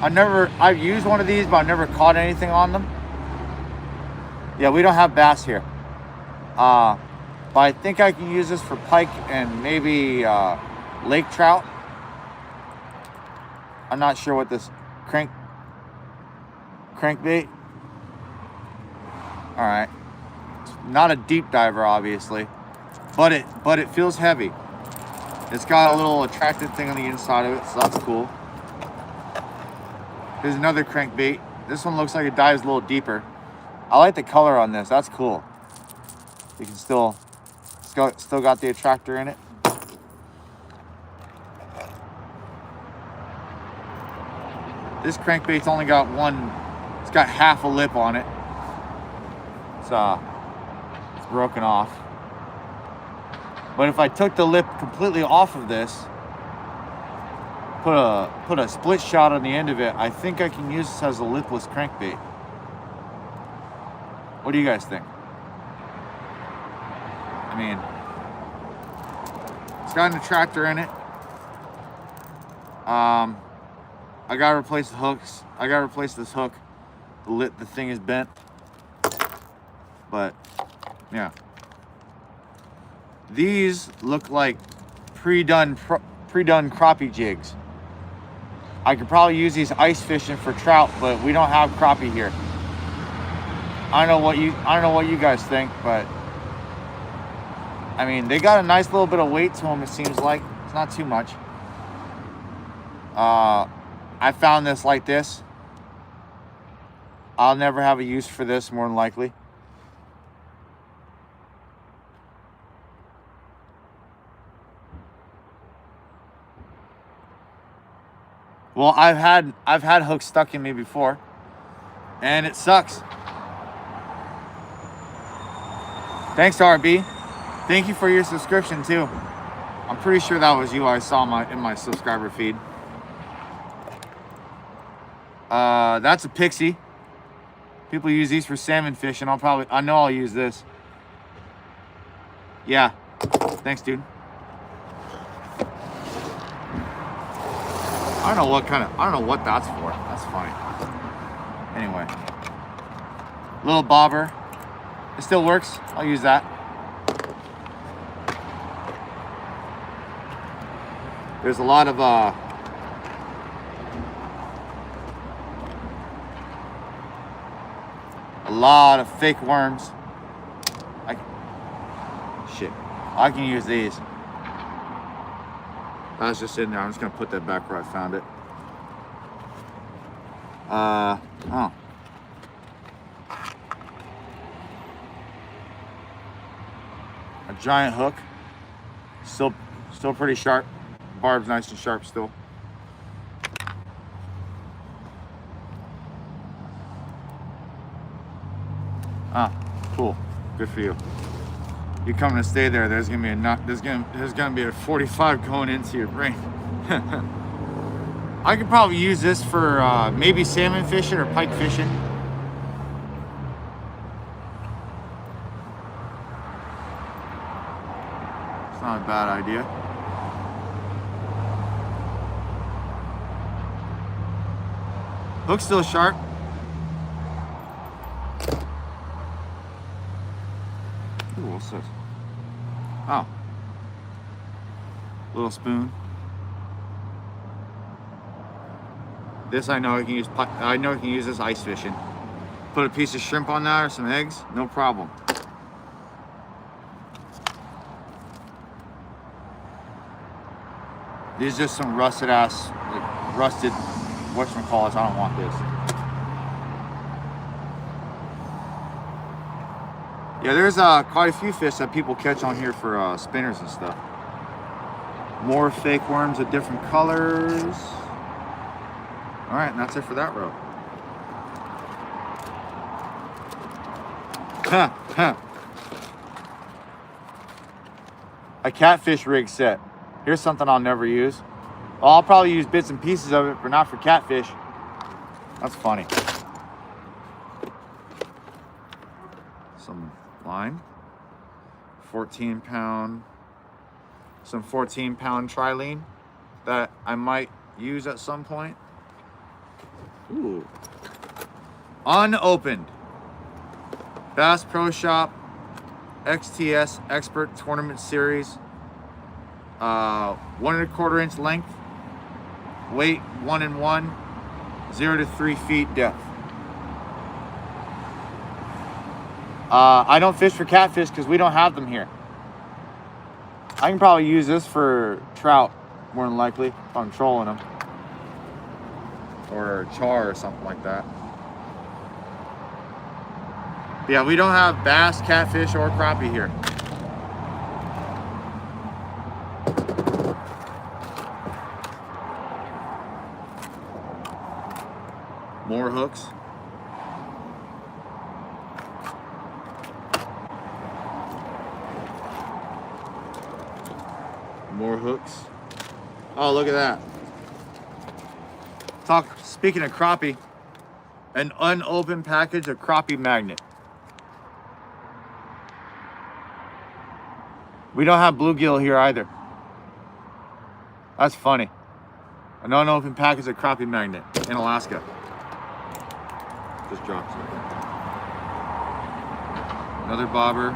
I've used one of these, but I've never caught anything on them. Yeah, we don't have bass here. But I think I can use this for pike and maybe lake trout. I'm not sure what this crankbait. All right, it's not a deep diver, obviously, but it feels heavy. It's got a little attractive thing on the inside of it, so that's cool. Here's another crankbait. This one looks like it dives a little deeper. I like the color on this. That's cool. You can still got the attractor in it. This crankbait's only got one, it's got half a lip on it. It's broken off. But if I took the lip completely off of this, put a split shot on the end of it, I think I can use this as a lipless crankbait. What do you guys think? I mean, it's got an attractor in it. I gotta replace the hooks. I gotta replace this hook. The thing is bent. But yeah, these look like pre-done crappie jigs. I could probably use these ice fishing for trout, but we don't have crappie here. I don't know what you guys think, but I mean, they got a nice little bit of weight to them. It seems like it's not too much. I found this like this. I'll never have a use for this, more than likely. Well, I've had hooks stuck in me before, and it sucks. Thanks, RB. Thank you for your subscription too. I'm pretty sure that was you I saw in my subscriber feed. That's a Pixie. People use these for salmon fishing. I know I'll use this. Yeah. Thanks, dude. I don't know what that's for. That's funny. Anyway. Little bobber. It still works. I'll use that. There's a lot of fake worms. I can use these. That's just in there. I'm just gonna put that back where I found it. Oh. A giant hook. Still pretty sharp. Barb's nice and sharp still. Ah, cool. Good for you. You coming to stay there? There's gonna be a 45 going into your brain. I could probably use this for maybe salmon fishing or pike fishing. It's not a bad idea. Hook's still sharp. Ooh, what's this? Oh. Little spoon. This I know I can use this ice fishing. Put a piece of shrimp on that or some eggs, no problem. These are just some rusted whatchamacallits. I don't want this. Yeah, there's quite a few fish that people catch on here for spinners and stuff. More fake worms of different colors. All right, and that's it for that row. A catfish rig set. Here's something I'll never use. Well, I'll probably use bits and pieces of it, but not for catfish. That's funny. Some line. 14-pound. Some 14-pound trilene that I might use at some point. Ooh. Unopened. Bass Pro Shop XTS Expert Tournament Series. 1 1/4 inch length. Weight 1 and 1. 0 to 3 feet depth. I don't fish for catfish because we don't have them here. I can probably use this for trout, more than likely, if I'm trolling them. Or char or something like that. But yeah, we don't have bass, catfish, or crappie here. More hooks. More hooks. Oh, look at that. Speaking of crappie, an unopened package of crappie magnet. We don't have bluegill here either. That's funny. An unopened package of crappie magnet in Alaska. Just dropped it. Another bobber.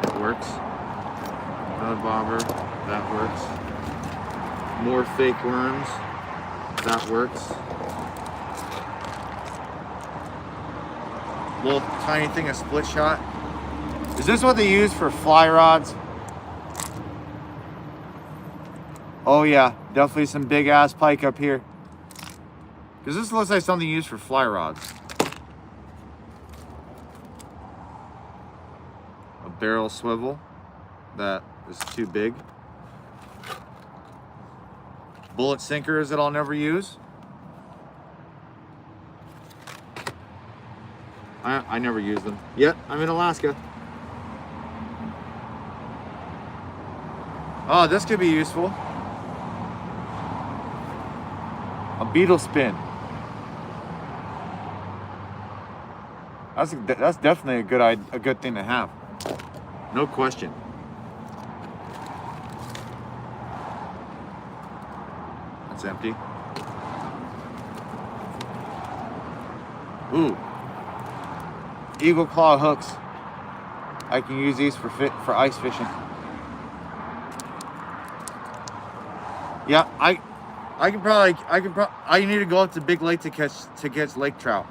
That works. Another bobber. That works. More fake worms. That works. Little tiny thing of split shot. Is this what they use for fly rods? Oh yeah, definitely some big ass pike up here. Because this looks like something used for fly rods. A barrel swivel that is too big. Bullet sinkers that I'll never use. I never use them. Yet, I'm in Alaska. Oh, this could be useful. A beetle spin. That's definitely a good thing to have. No question. That's empty. Ooh. Eagle claw hooks. I can use these for ice fishing. Yeah, I need to go up to Big Lake to catch lake trout.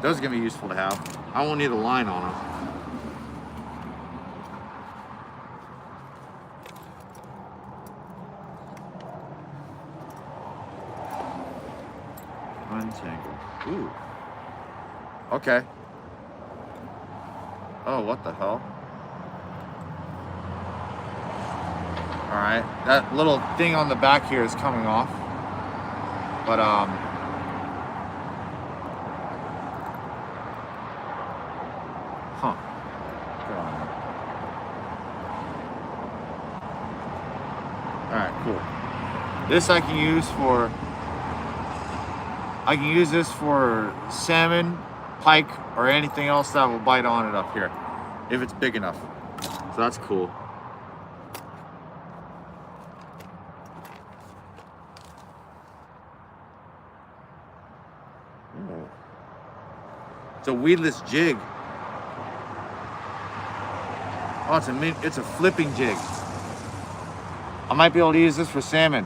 Those are gonna be useful to have. I won't need a line on them. Untangle. Ooh. Okay. Oh, what the hell? Alright, that little thing on the back here is coming off. But, huh. Good on there. Alright, cool. This I can use this for salmon, pike, or anything else that will bite on it up here, if it's big enough. So that's cool. It's a weedless jig. Oh, it's a flipping jig. I might be able to use this for salmon.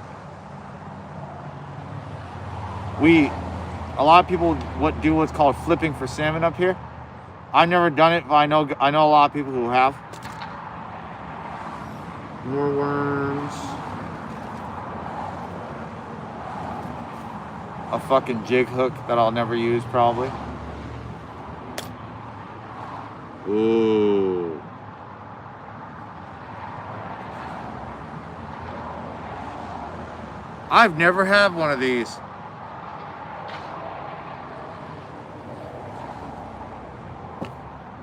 A lot of people do what's called flipping for salmon up here. I've never done it, but I know a lot of people who have. More worms. A fucking jig hook that I'll never use probably. Ooh. I've never had one of these.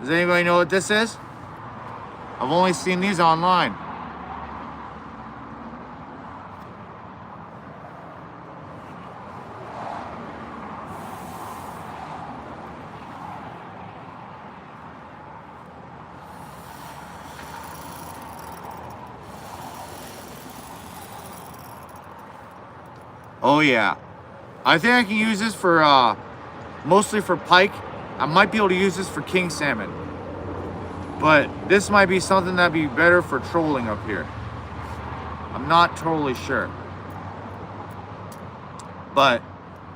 Does anybody know what this is? I've only seen these online. Oh yeah. I think I can use this for mostly for pike. I might be able to use this for king salmon. But this might be something that'd be better for trolling up here. I'm not totally sure. But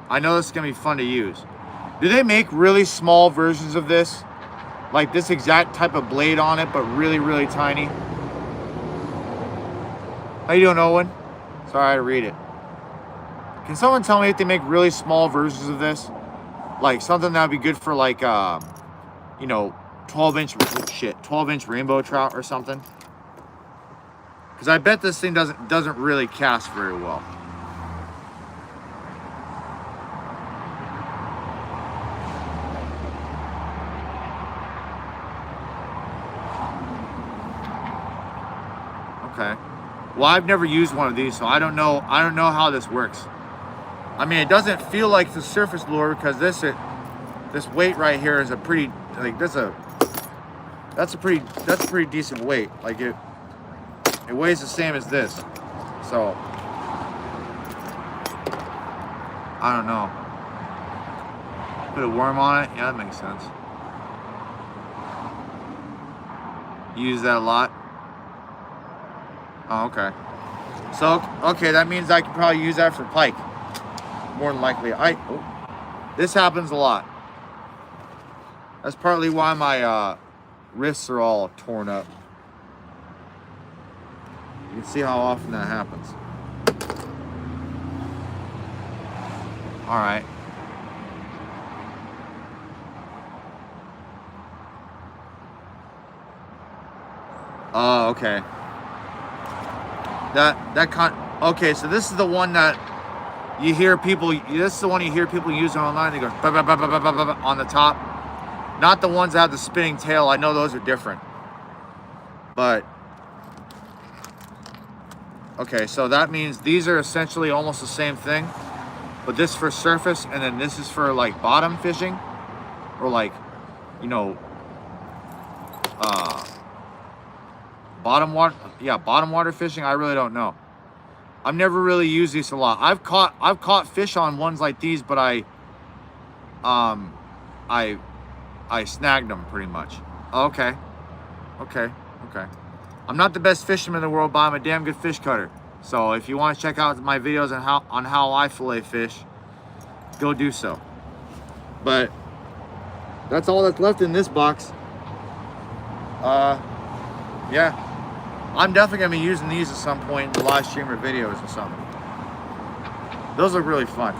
I know this is gonna be fun to use. Do they make really small versions of this? Like this exact type of blade on it, but really, really tiny? How you doing, Owen? Sorry, I had to read it. Can someone tell me if they make really small versions of this? Like something that would be good for like, you know, 12-inch rainbow trout or something? Because I bet this thing doesn't really cast very well. Okay. Well, I've never used one of these, so I don't know how this works. I mean, it doesn't feel like the surface lure because this weight right here is a pretty, like, that's a pretty decent weight. Like, it weighs the same as this. So I don't know. Put a worm on it. Yeah, that makes sense. You use that a lot? Oh, okay. So, okay, that means I can probably use that for pike. More than likely. This happens a lot. That's partly why my wrists are all torn up. You can see how often that happens. All right. Oh, okay. Okay, so this is the one that you hear people. This is the one you hear people using online. They go bah, bah, bah, bah, bah, bah, bah, on the top. Not the ones that have the spinning tail. I know those are different. But okay, so that means these are essentially almost the same thing, but this for surface, and then this is for like bottom fishing, or like, you know, bottom water fishing. I really don't know. I've never really used these a lot. I've caught fish on ones like these, but I snagged them pretty much. Okay. I'm not the best fisherman in the world, but I'm a damn good fish cutter. So if you want to check out my videos on how I fillet fish, go do so. But that's all that's left in this box. Yeah. I'm definitely gonna be using these at some point in the live stream or videos or something. Those look really fun.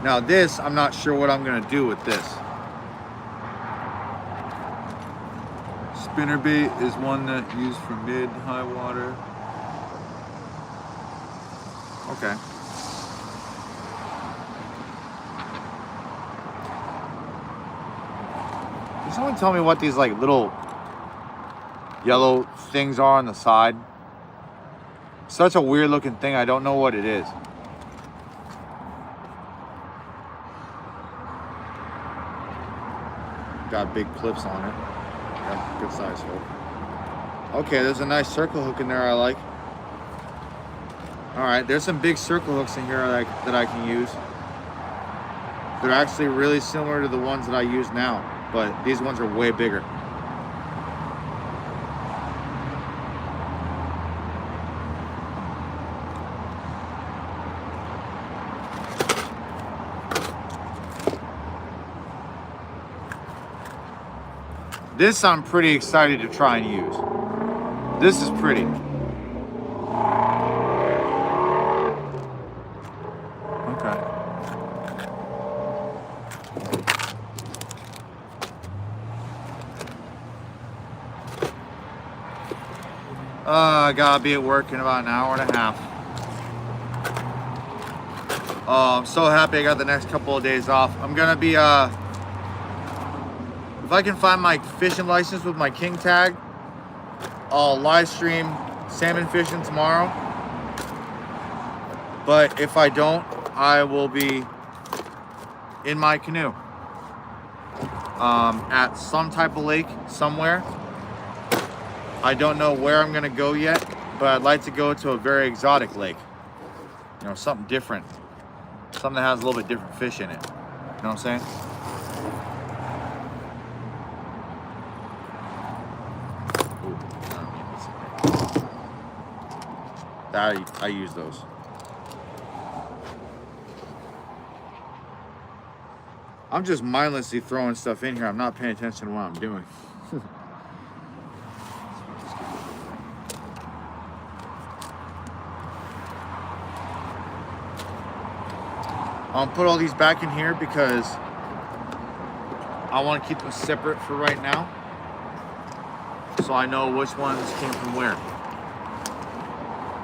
Now this, I'm not sure what I'm gonna do with this. Spinnerbait is one that used for mid-high water. Okay. Can someone tell me what these like little yellow things are on the side? Such a weird looking thing. I don't know what it is. Got big clips on it. Got good size hook. Okay, there's a nice circle hook in there I like. All right, there's some big circle hooks in here that I can use. They're actually really similar to the ones that I use now, but these ones are way bigger. This I'm pretty excited to try and use. This is pretty. Okay. I gotta be at work in about an hour and a half. I'm so happy I got the next couple of days off. I'm gonna be if I can find my fishing license with my king tag, I'll live stream salmon fishing tomorrow. But if I don't, I will be in my canoe at some type of lake somewhere. I don't know where I'm gonna go yet, but I'd like to go to a very exotic lake. You know, something different. Something that has a little bit different fish in it. You know what I'm saying? I use those. I'm just mindlessly throwing stuff in here. I'm not paying attention to what I'm doing. I'll put all these back in here because I want to keep them separate for right now, so I know which ones came from where.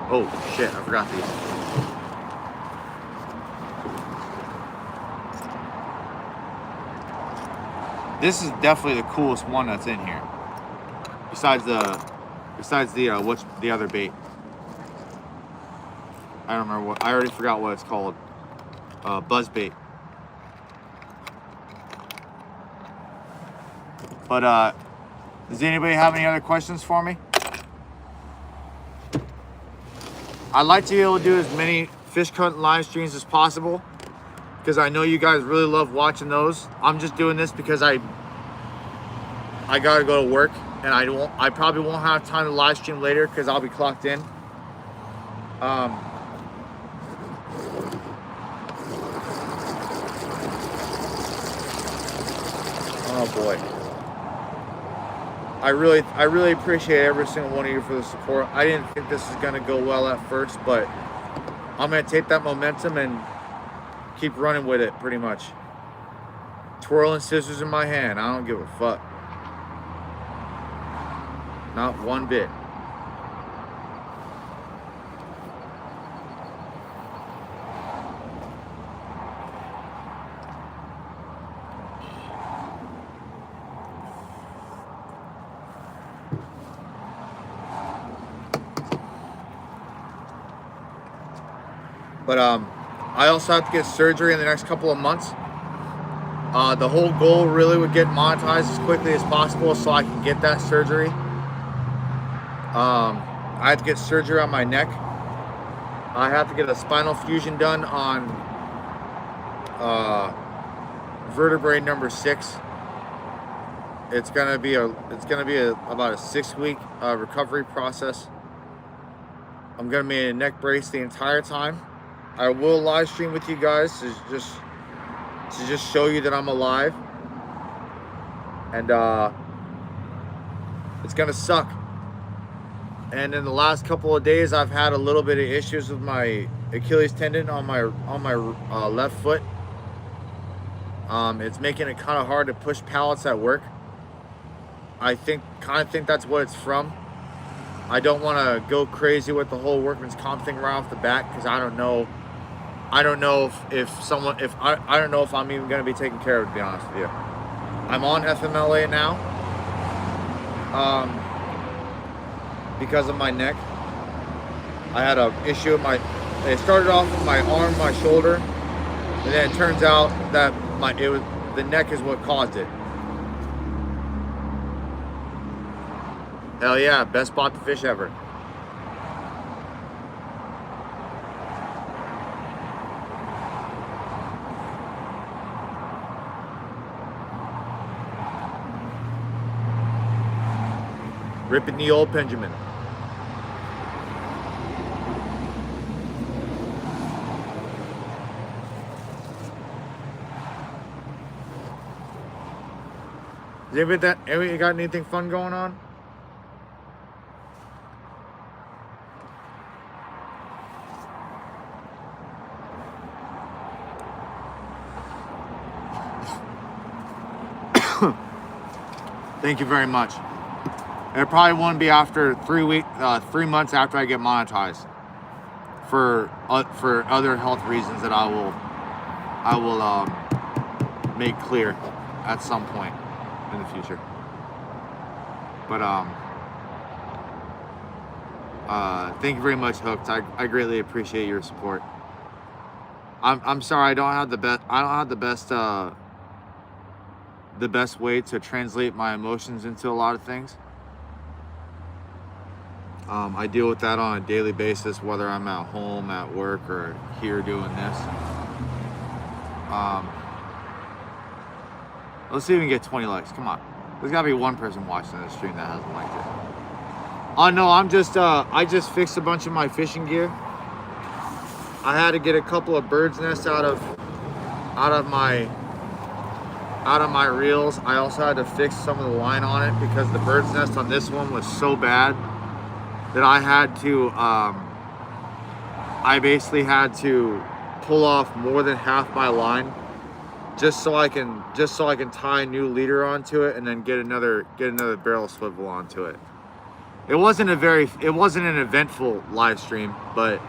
Oh shit, I forgot these. This is definitely the coolest one that's in here. Besides the what's the other bait? I don't remember what. I already forgot what it's called. Buzz bait. But does anybody have any other questions for me? I'd like to be able to do as many fish hunting live streams as possible, because I know you guys really love watching those. I'm just doing this because I gotta go to work, and I probably won't have time to live stream later because I'll be clocked in. Oh boy. I really appreciate every single one of you for the support. I didn't think this was gonna go well at first, but I'm gonna take that momentum and keep running with it, pretty much. Twirling scissors in my hand, I don't give a fuck. Not one bit. But I also have to get surgery in the next couple of months. The whole goal really would get monetized as quickly as possible so I can get that surgery. I have to get surgery on my neck. I have to get a spinal fusion done on vertebrae number 6. It's gonna be about a 6-week recovery process. I'm gonna be in a neck brace the entire time. I will live stream with you guys to just show you that I'm alive, and it's gonna suck. And in the last couple of days, I've had a little bit of issues with my Achilles tendon on my left foot. It's making it kind of hard to push pallets at work. I think that's what it's from. I don't want to go crazy with the whole workman's comp thing right off the bat, because I don't know if I'm even going to be taken care of, to be honest with you. I'm on FMLA now because of my neck. I had an issue with it started off with my arm, my shoulder, and then it turns out that the neck is what caused it. Hell yeah, best spot to fish ever. Ripping the old Benjamin. Anybody got anything fun going on? Thank you very much. It probably won't be after 3 months after I get monetized, for other health reasons that I will make clear at some point in the future. But thank you very much, Hooked. I greatly appreciate your support. I'm sorry I don't have the best way to translate my emotions into a lot of things. I deal with that on a daily basis, whether I'm at home, at work, or here doing this. Let's see if we can get 20 likes. Come on. There's gotta be one person watching this stream that hasn't liked it. Oh no, I just fixed a bunch of my fishing gear. I had to get a couple of bird's nests out of my reels. I also had to fix some of the line on it because the bird's nest on this one was so bad that I had to I basically had to pull off more than half my line just so I can tie a new leader onto it and then get another barrel swivel onto it. It wasn't an eventful live stream, but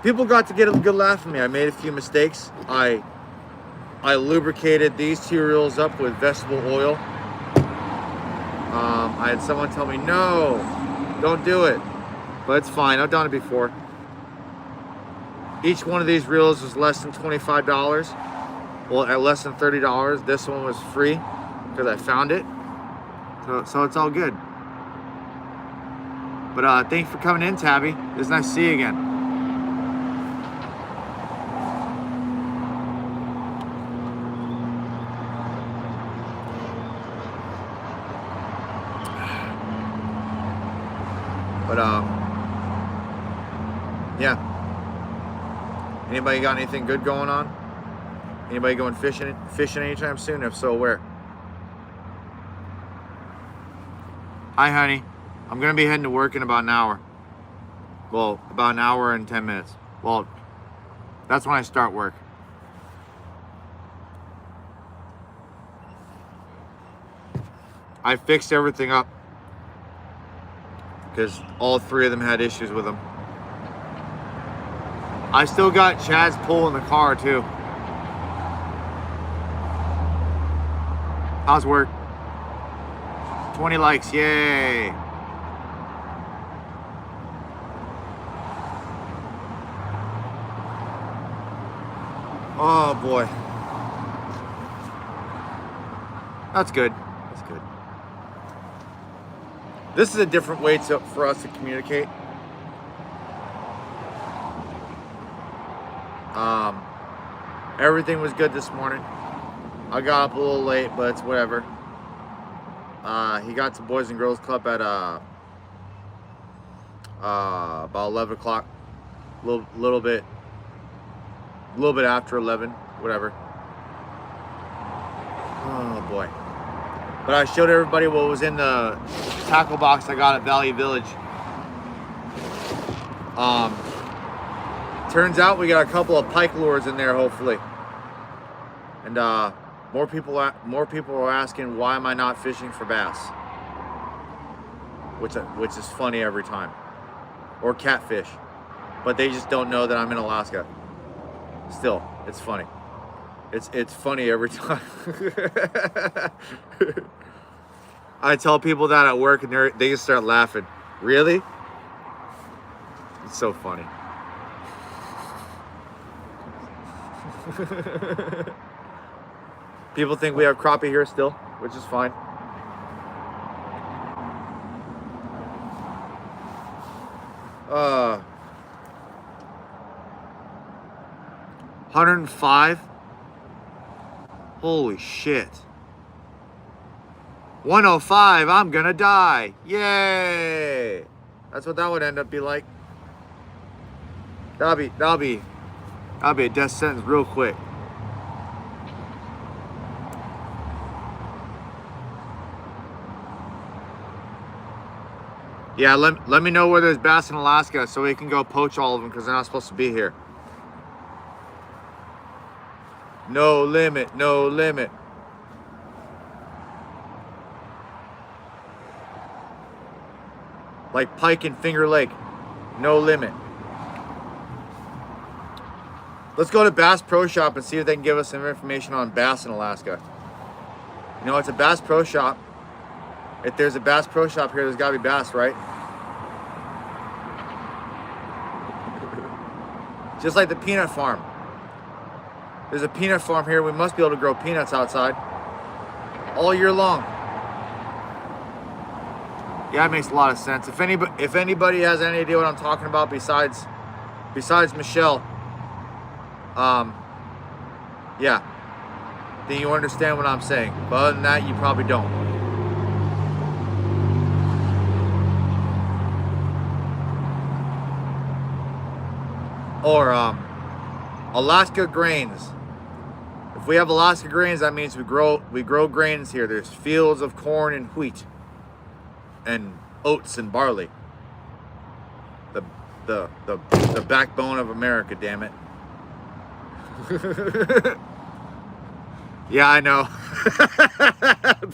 people got to get a good laugh from me. I made a few mistakes. I I lubricated these 2 reels up with vegetable oil. I had someone tell me, no, don't do it. But it's fine, I've done it before. Each one of these reels was less than $25. Well, at less than $30. This one was free because I found it. So it's all good. But thanks for coming in, Tabby. It's nice to see you again. But yeah. Anybody got anything good going on? Anybody going fishing anytime soon? If so, where? Hi, honey. I'm gonna be heading to work in about an hour. Well, about an hour and 10 minutes. Well, that's when I start work. I fixed everything up because all 3 of them had issues with them. I still got Chad's pole in the car too. How's work? 20 likes, yay. Oh boy. That's good. That's good. This is a different way for us to communicate. Everything was good this morning. I got up a little late, but it's whatever. He got to Boys and Girls Club at about 11 o'clock. A little bit after 11, whatever. Oh boy. But I showed everybody what was in the tackle box I got at Valley Village. Turns out we got a couple of pike lures in there, hopefully. And more people are asking, why am I not fishing for bass? Which is funny every time. Or catfish. But they just don't know that I'm in Alaska. Still, it's funny. It's funny every time. I tell people that at work and they just start laughing. Really? It's so funny. People think we have crappie here still, which is fine. Uh, 105. Holy shit. 105, I'm gonna die. Yay! That's what that would end up be like. That'll be a death sentence real quick. Yeah, let me know where there's bass in Alaska so we can go poach all of them because they're not supposed to be here. No limit, no limit. Like pike in Finger Lake, no limit. Let's go to Bass Pro Shop and see if they can give us some information on bass in Alaska. You know, it's a Bass Pro Shop. If there's a Bass Pro Shop here, there's gotta be bass, right? Just like the peanut farm. There's a peanut farm here. We must be able to grow peanuts outside all year long. Yeah, it makes a lot of sense. If anybody has any idea what I'm talking about besides Michelle, yeah, then you understand what I'm saying. But other than that, you probably don't. Or Alaska grains. If we have Alaska grains, that means we grow grains here. There's fields of corn and wheat and oats and barley. The backbone of America, damn it. Yeah, I know.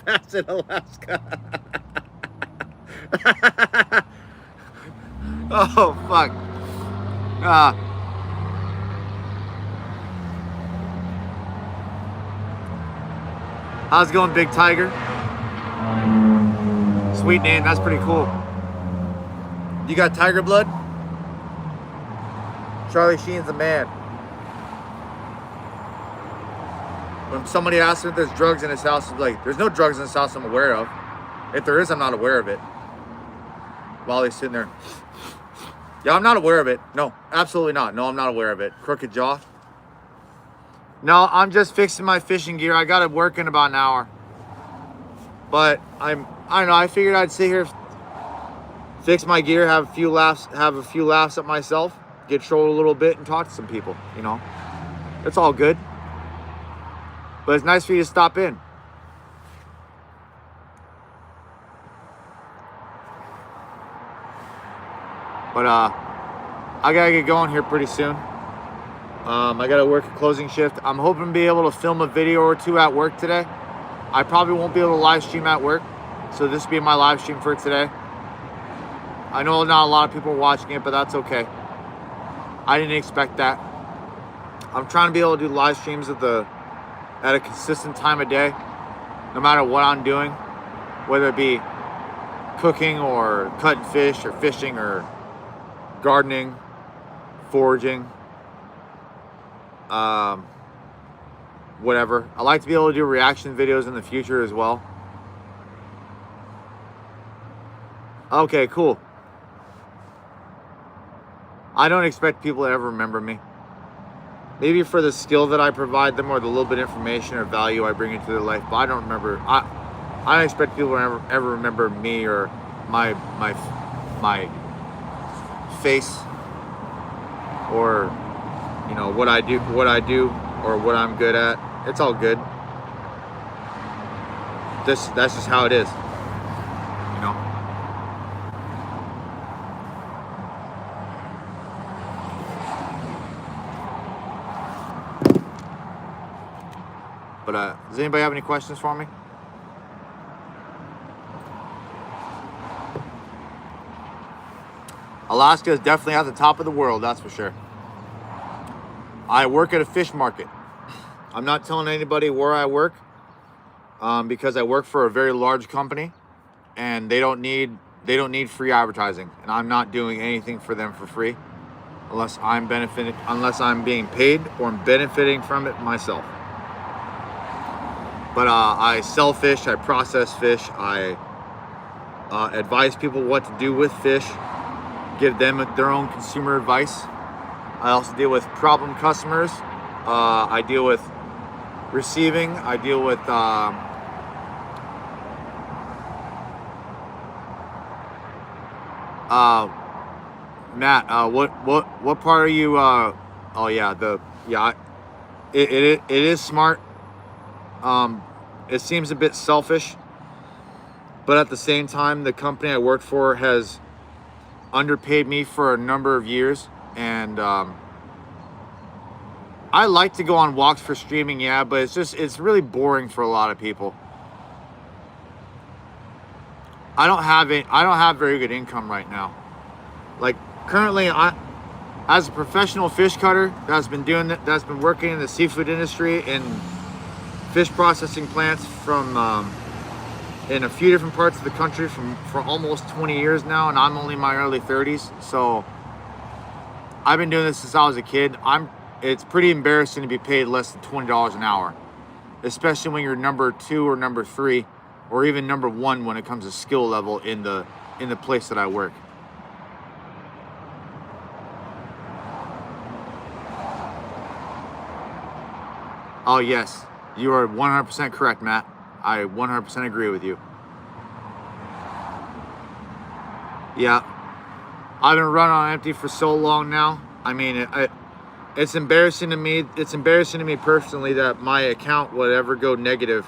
Bass in Alaska. Oh fuck. How's it going, Big Tiger? Sweet name, that's pretty cool. You got tiger blood? Charlie Sheen's the man. When somebody asks him if there's drugs in his house, he's like, there's no drugs in this house I'm aware of. If there is, I'm not aware of it. While he's sitting there. Yeah, I'm not aware of it. No, absolutely not. No, I'm not aware of it. Crooked jaw. No, I'm just fixing my fishing gear. I got to work in about an hour. But I don't know, I figured I'd sit here, fix my gear, have a few laughs at myself, get trolled a little bit, and talk to some people, you know. It's all good. But it's nice for you to stop in. But I gotta get going here pretty soon. I gotta work a closing shift. I'm hoping to be able to film a video or two at work today. I probably won't be able to live stream at work, so this will be my live stream for today. I know not a lot of people are watching it, but that's okay. I didn't expect that. I'm trying to be able to do live streams at a consistent time of day, no matter what I'm doing, whether it be cooking or cutting fish or fishing or gardening, foraging, whatever. I like to be able to do reaction videos in the future as well. Okay, cool. I don't expect people to ever remember me. Maybe for the skill that I provide them or the little bit of information or value I bring into their life, but I don't remember. I don't expect people to ever remember me or my face or, you know, what I do or what I'm good at. It's all good. That's just how it is, you know. But does anybody have any questions for me? Alaska is definitely at the top of the world, that's for sure. I work at a fish market. I'm not telling anybody where I work because I work for a very large company and they don't need free advertising, and I'm not doing anything for them for free unless I'm being paid or I'm benefiting from it myself. But I sell fish, I process fish, I advise people what to do with fish, give them their own consumer advice. I also deal with problem customers. I deal with receiving. I deal with Matt. What part are you? Oh yeah, it is smart. It seems a bit selfish, but at the same time, the company I work for has underpaid me for a number of years, and I like to go on walks for streaming, yeah, but it's really boring for a lot of people. I don't have very good income right now. Like currently, as a professional fish cutter that's been working in the seafood industry in fish processing plants from in a few different parts of the country for almost 20 years now, and I'm only in my early 30s. So I've been doing this since I was a kid. It's pretty embarrassing to be paid less than $20 an hour, especially when you're number 2 or number 3 or even number 1 when it comes to skill level in the place that I work. Oh yes, you are 100% correct, Matt. I 100% agree with you. Yeah, I've been running on empty for so long now. I mean, it's embarrassing to me. It's embarrassing to me personally that my account would ever go negative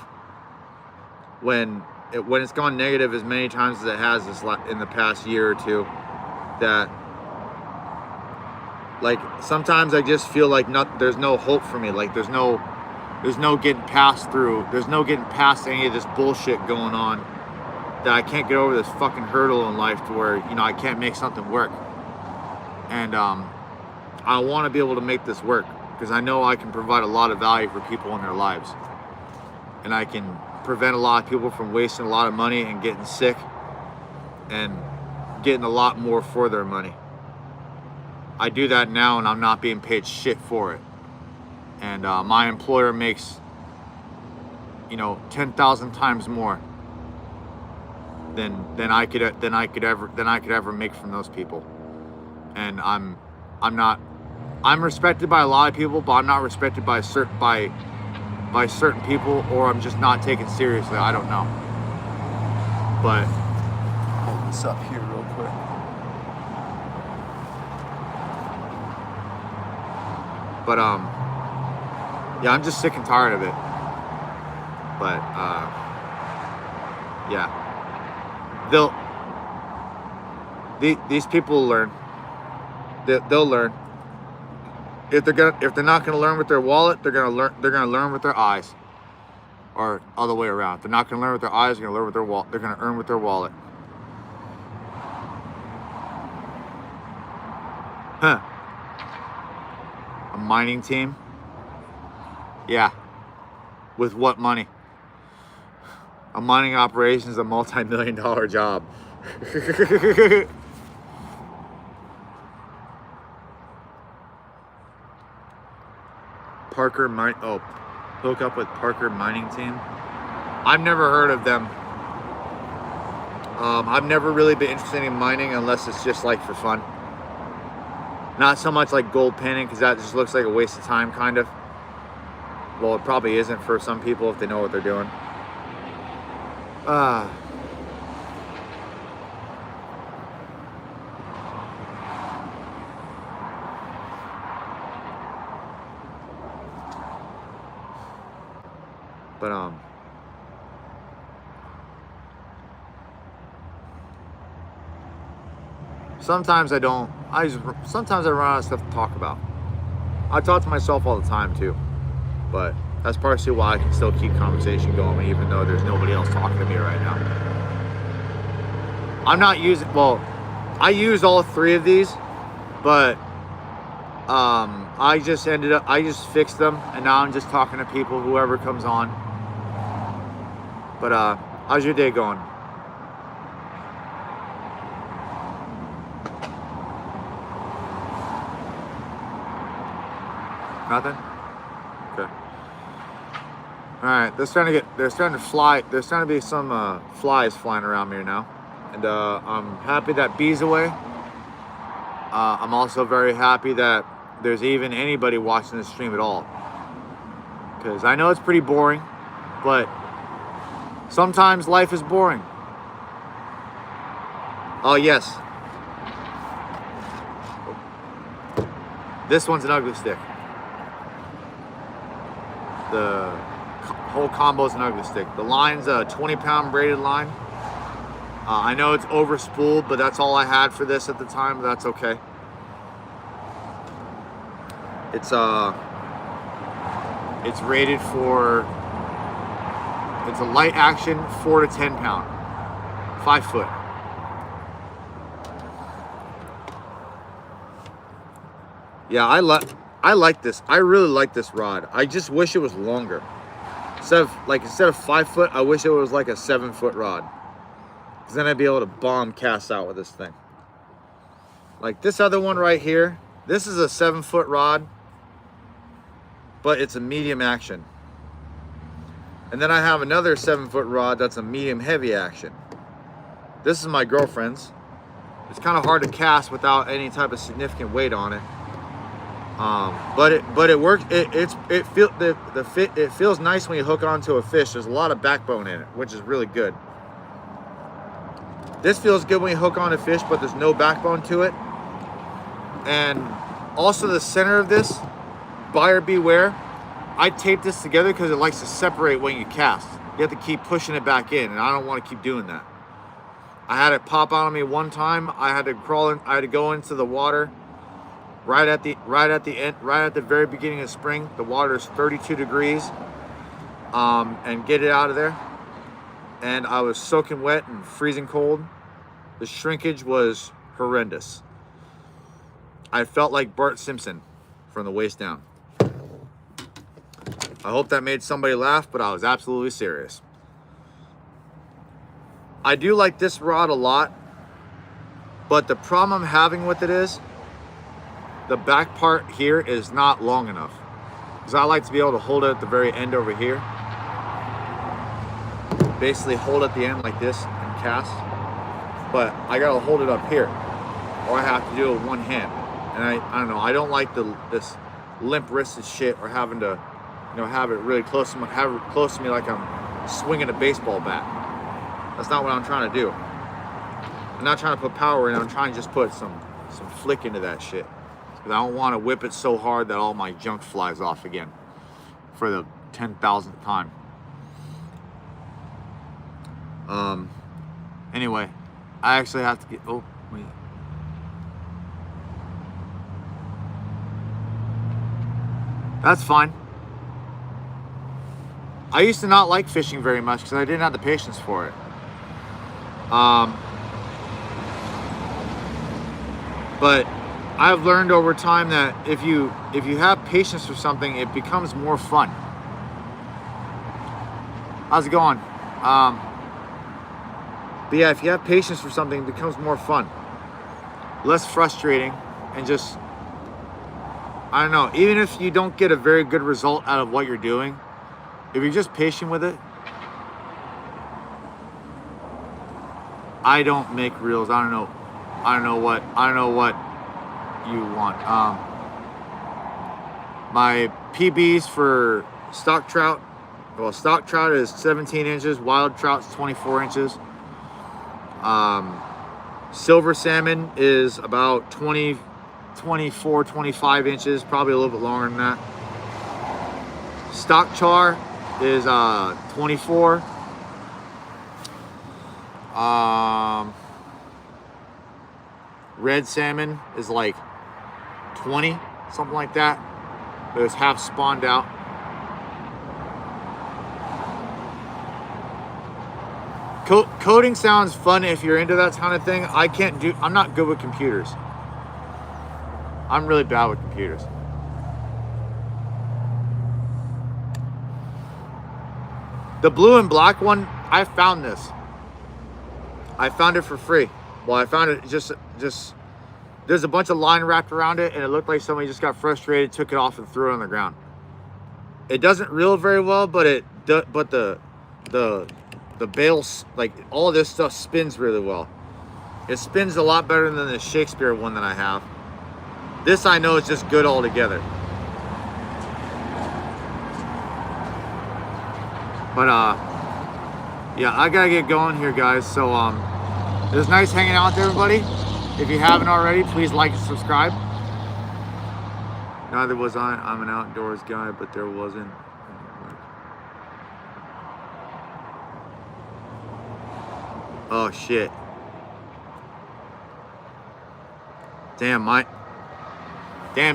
when it's gone negative as many times as it has in the past year or two. That, like, sometimes I just feel like there's no hope for me. Like there's no getting past any of this bullshit going on, that I can't get over this fucking hurdle in life to where, you know, I can't make something work. And I want to be able to make this work because I know I can provide a lot of value for people in their lives, and I can prevent a lot of people from wasting a lot of money and getting sick and getting a lot more for their money. I do that now and I'm not being paid shit for it. And my employer makes, you know, 10,000 times more than I could ever make from those people. And I'm respected by a lot of people, but I'm not respected by certain people, or I'm just not taken seriously. I don't know. But hold this up here real quick. But yeah, I'm just sick and tired of it. But yeah, these people will learn. They'll learn. If they're not gonna learn with their wallet, they're gonna learn with their eyes, or other way around. If they're not gonna learn with their eyes, they're gonna learn with their wallet. They're gonna earn with their wallet. Huh? A mining team? Yeah. With what money? A mining operation is a multi-million-dollar job. Hook up with Parker mining team. I've never heard of them. I've never really been interested in mining unless it's just like for fun. Not so much like gold panning, because that just looks like a waste of time, kind of. Well, it probably isn't for some people if they know what they're doing. But sometimes sometimes I run out of stuff to talk about. I talk to myself all the time too, but that's partially why I can still keep conversation going even though there's nobody else talking to me right now. I'm not using, well, I used all three of these, but I just fixed them, and now I'm just talking to people, whoever comes on. But how's your day going? Nothing? Okay. Alright, there's starting to be some flies flying around me now. And I'm happy that bee's away. I'm also very happy that there's even anybody watching the stream at all. Because I know it's pretty boring, but sometimes life is boring. Oh, yes. This one's an ugly stick. The whole combo is an ugly stick. The line's a 20-pound braided line. I know it's over spooled, but that's all I had for this at the time. But that's okay. It's rated for. It's a light action 4 to 10 pound, 5 foot. Yeah, I like this. I really like this rod. I just wish it was longer. Instead of 5 foot, I wish it was like a 7 foot rod. Because then I'd be able to bomb cast out with this thing. Like this other one right here. This is a 7 foot rod, but it's a medium action. And then I have another 7 foot rod that's a medium heavy action. This is my girlfriend's. It's kind of hard to cast without any type of significant weight on it. But it works. It feels nice when you hook onto a fish. There's a lot of backbone in it, which is really good. This feels good when you hook on a fish, but there's no backbone to it. And also the center of this, buyer beware. I tape this together because it likes to separate when you cast. You have to keep pushing it back in, and I don't want to keep doing that. I had it pop out on me one time. I had to go into the water right at the very beginning of spring. The water is 32 degrees, and get it out of there. And I was soaking wet and freezing cold. The shrinkage was horrendous. I felt like Bart Simpson from the waist down. I hope that made somebody laugh, but I was absolutely serious. I do like this rod a lot, but the problem I'm having with it is the back part here is not long enough. Because I like to be able to hold it at the very end over here. Basically hold at the end like this and cast. But I gotta hold it up here, or I have to do it with one hand. And I don't know, I don't like this limp-wristed shit, or having to, you know, have it really close to me like I'm swinging a baseball bat. That's not what I'm trying to do. I'm not trying to put power in. I'm trying to just put some flick into that shit. Because I don't want to whip it so hard that all my junk flies off again for the 10,000th time. Anyway, I actually have to get. Oh, wait. That's fine. I used to not like fishing very much because I didn't have the patience for it. But I've learned over time that if you have patience for something, it becomes more fun. How's it going? But yeah, if you have patience for something, it becomes more fun, less frustrating, and just, I don't know, even if you don't get a very good result out of what you're doing, if you're just patient with it. I don't make reels. I don't know what you want. My PBs for stock trout, well, stock trout is 17 inches, wild trout's 24 inches. Silver salmon is about 24, 25 inches, probably a little bit longer than that. Stock char is 24. Red salmon is like 20, something like that. But it's half spawned out. Coding sounds fun if you're into that kind of thing. I'm not good with computers. I'm really bad with computers. The blue and black one, I found this. I found it for free. Well, I found it just there's a bunch of line wrapped around it, and it looked like somebody just got frustrated, took it off, and threw it on the ground. It doesn't reel very well, but the bales, like all this stuff, spins really well. It spins a lot better than the Shakespeare one that I have. This I know is just good altogether. But yeah, I gotta get going here, guys. So it was nice hanging out with everybody. If you haven't already, please like and subscribe. Neither was I. I'm an outdoors guy, but there wasn't. Oh shit. Damn,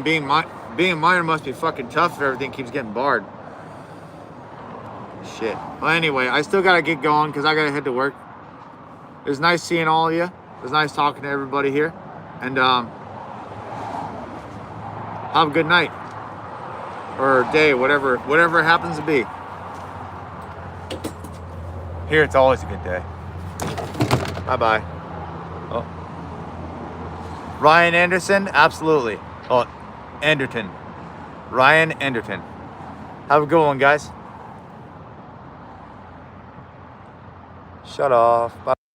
being a miner must be fucking tough if everything keeps getting barred. Shit. Well, anyway, I still gotta get going because I gotta head to work. It was nice seeing all of you. It was nice talking to everybody here. And have a good night or day, whatever it happens to be. Here, it's always a good day. Bye-bye. Oh. Ryan Anderson, absolutely. Oh, Anderton. Ryan Anderton. Have a good one, guys. Shut off. Bye.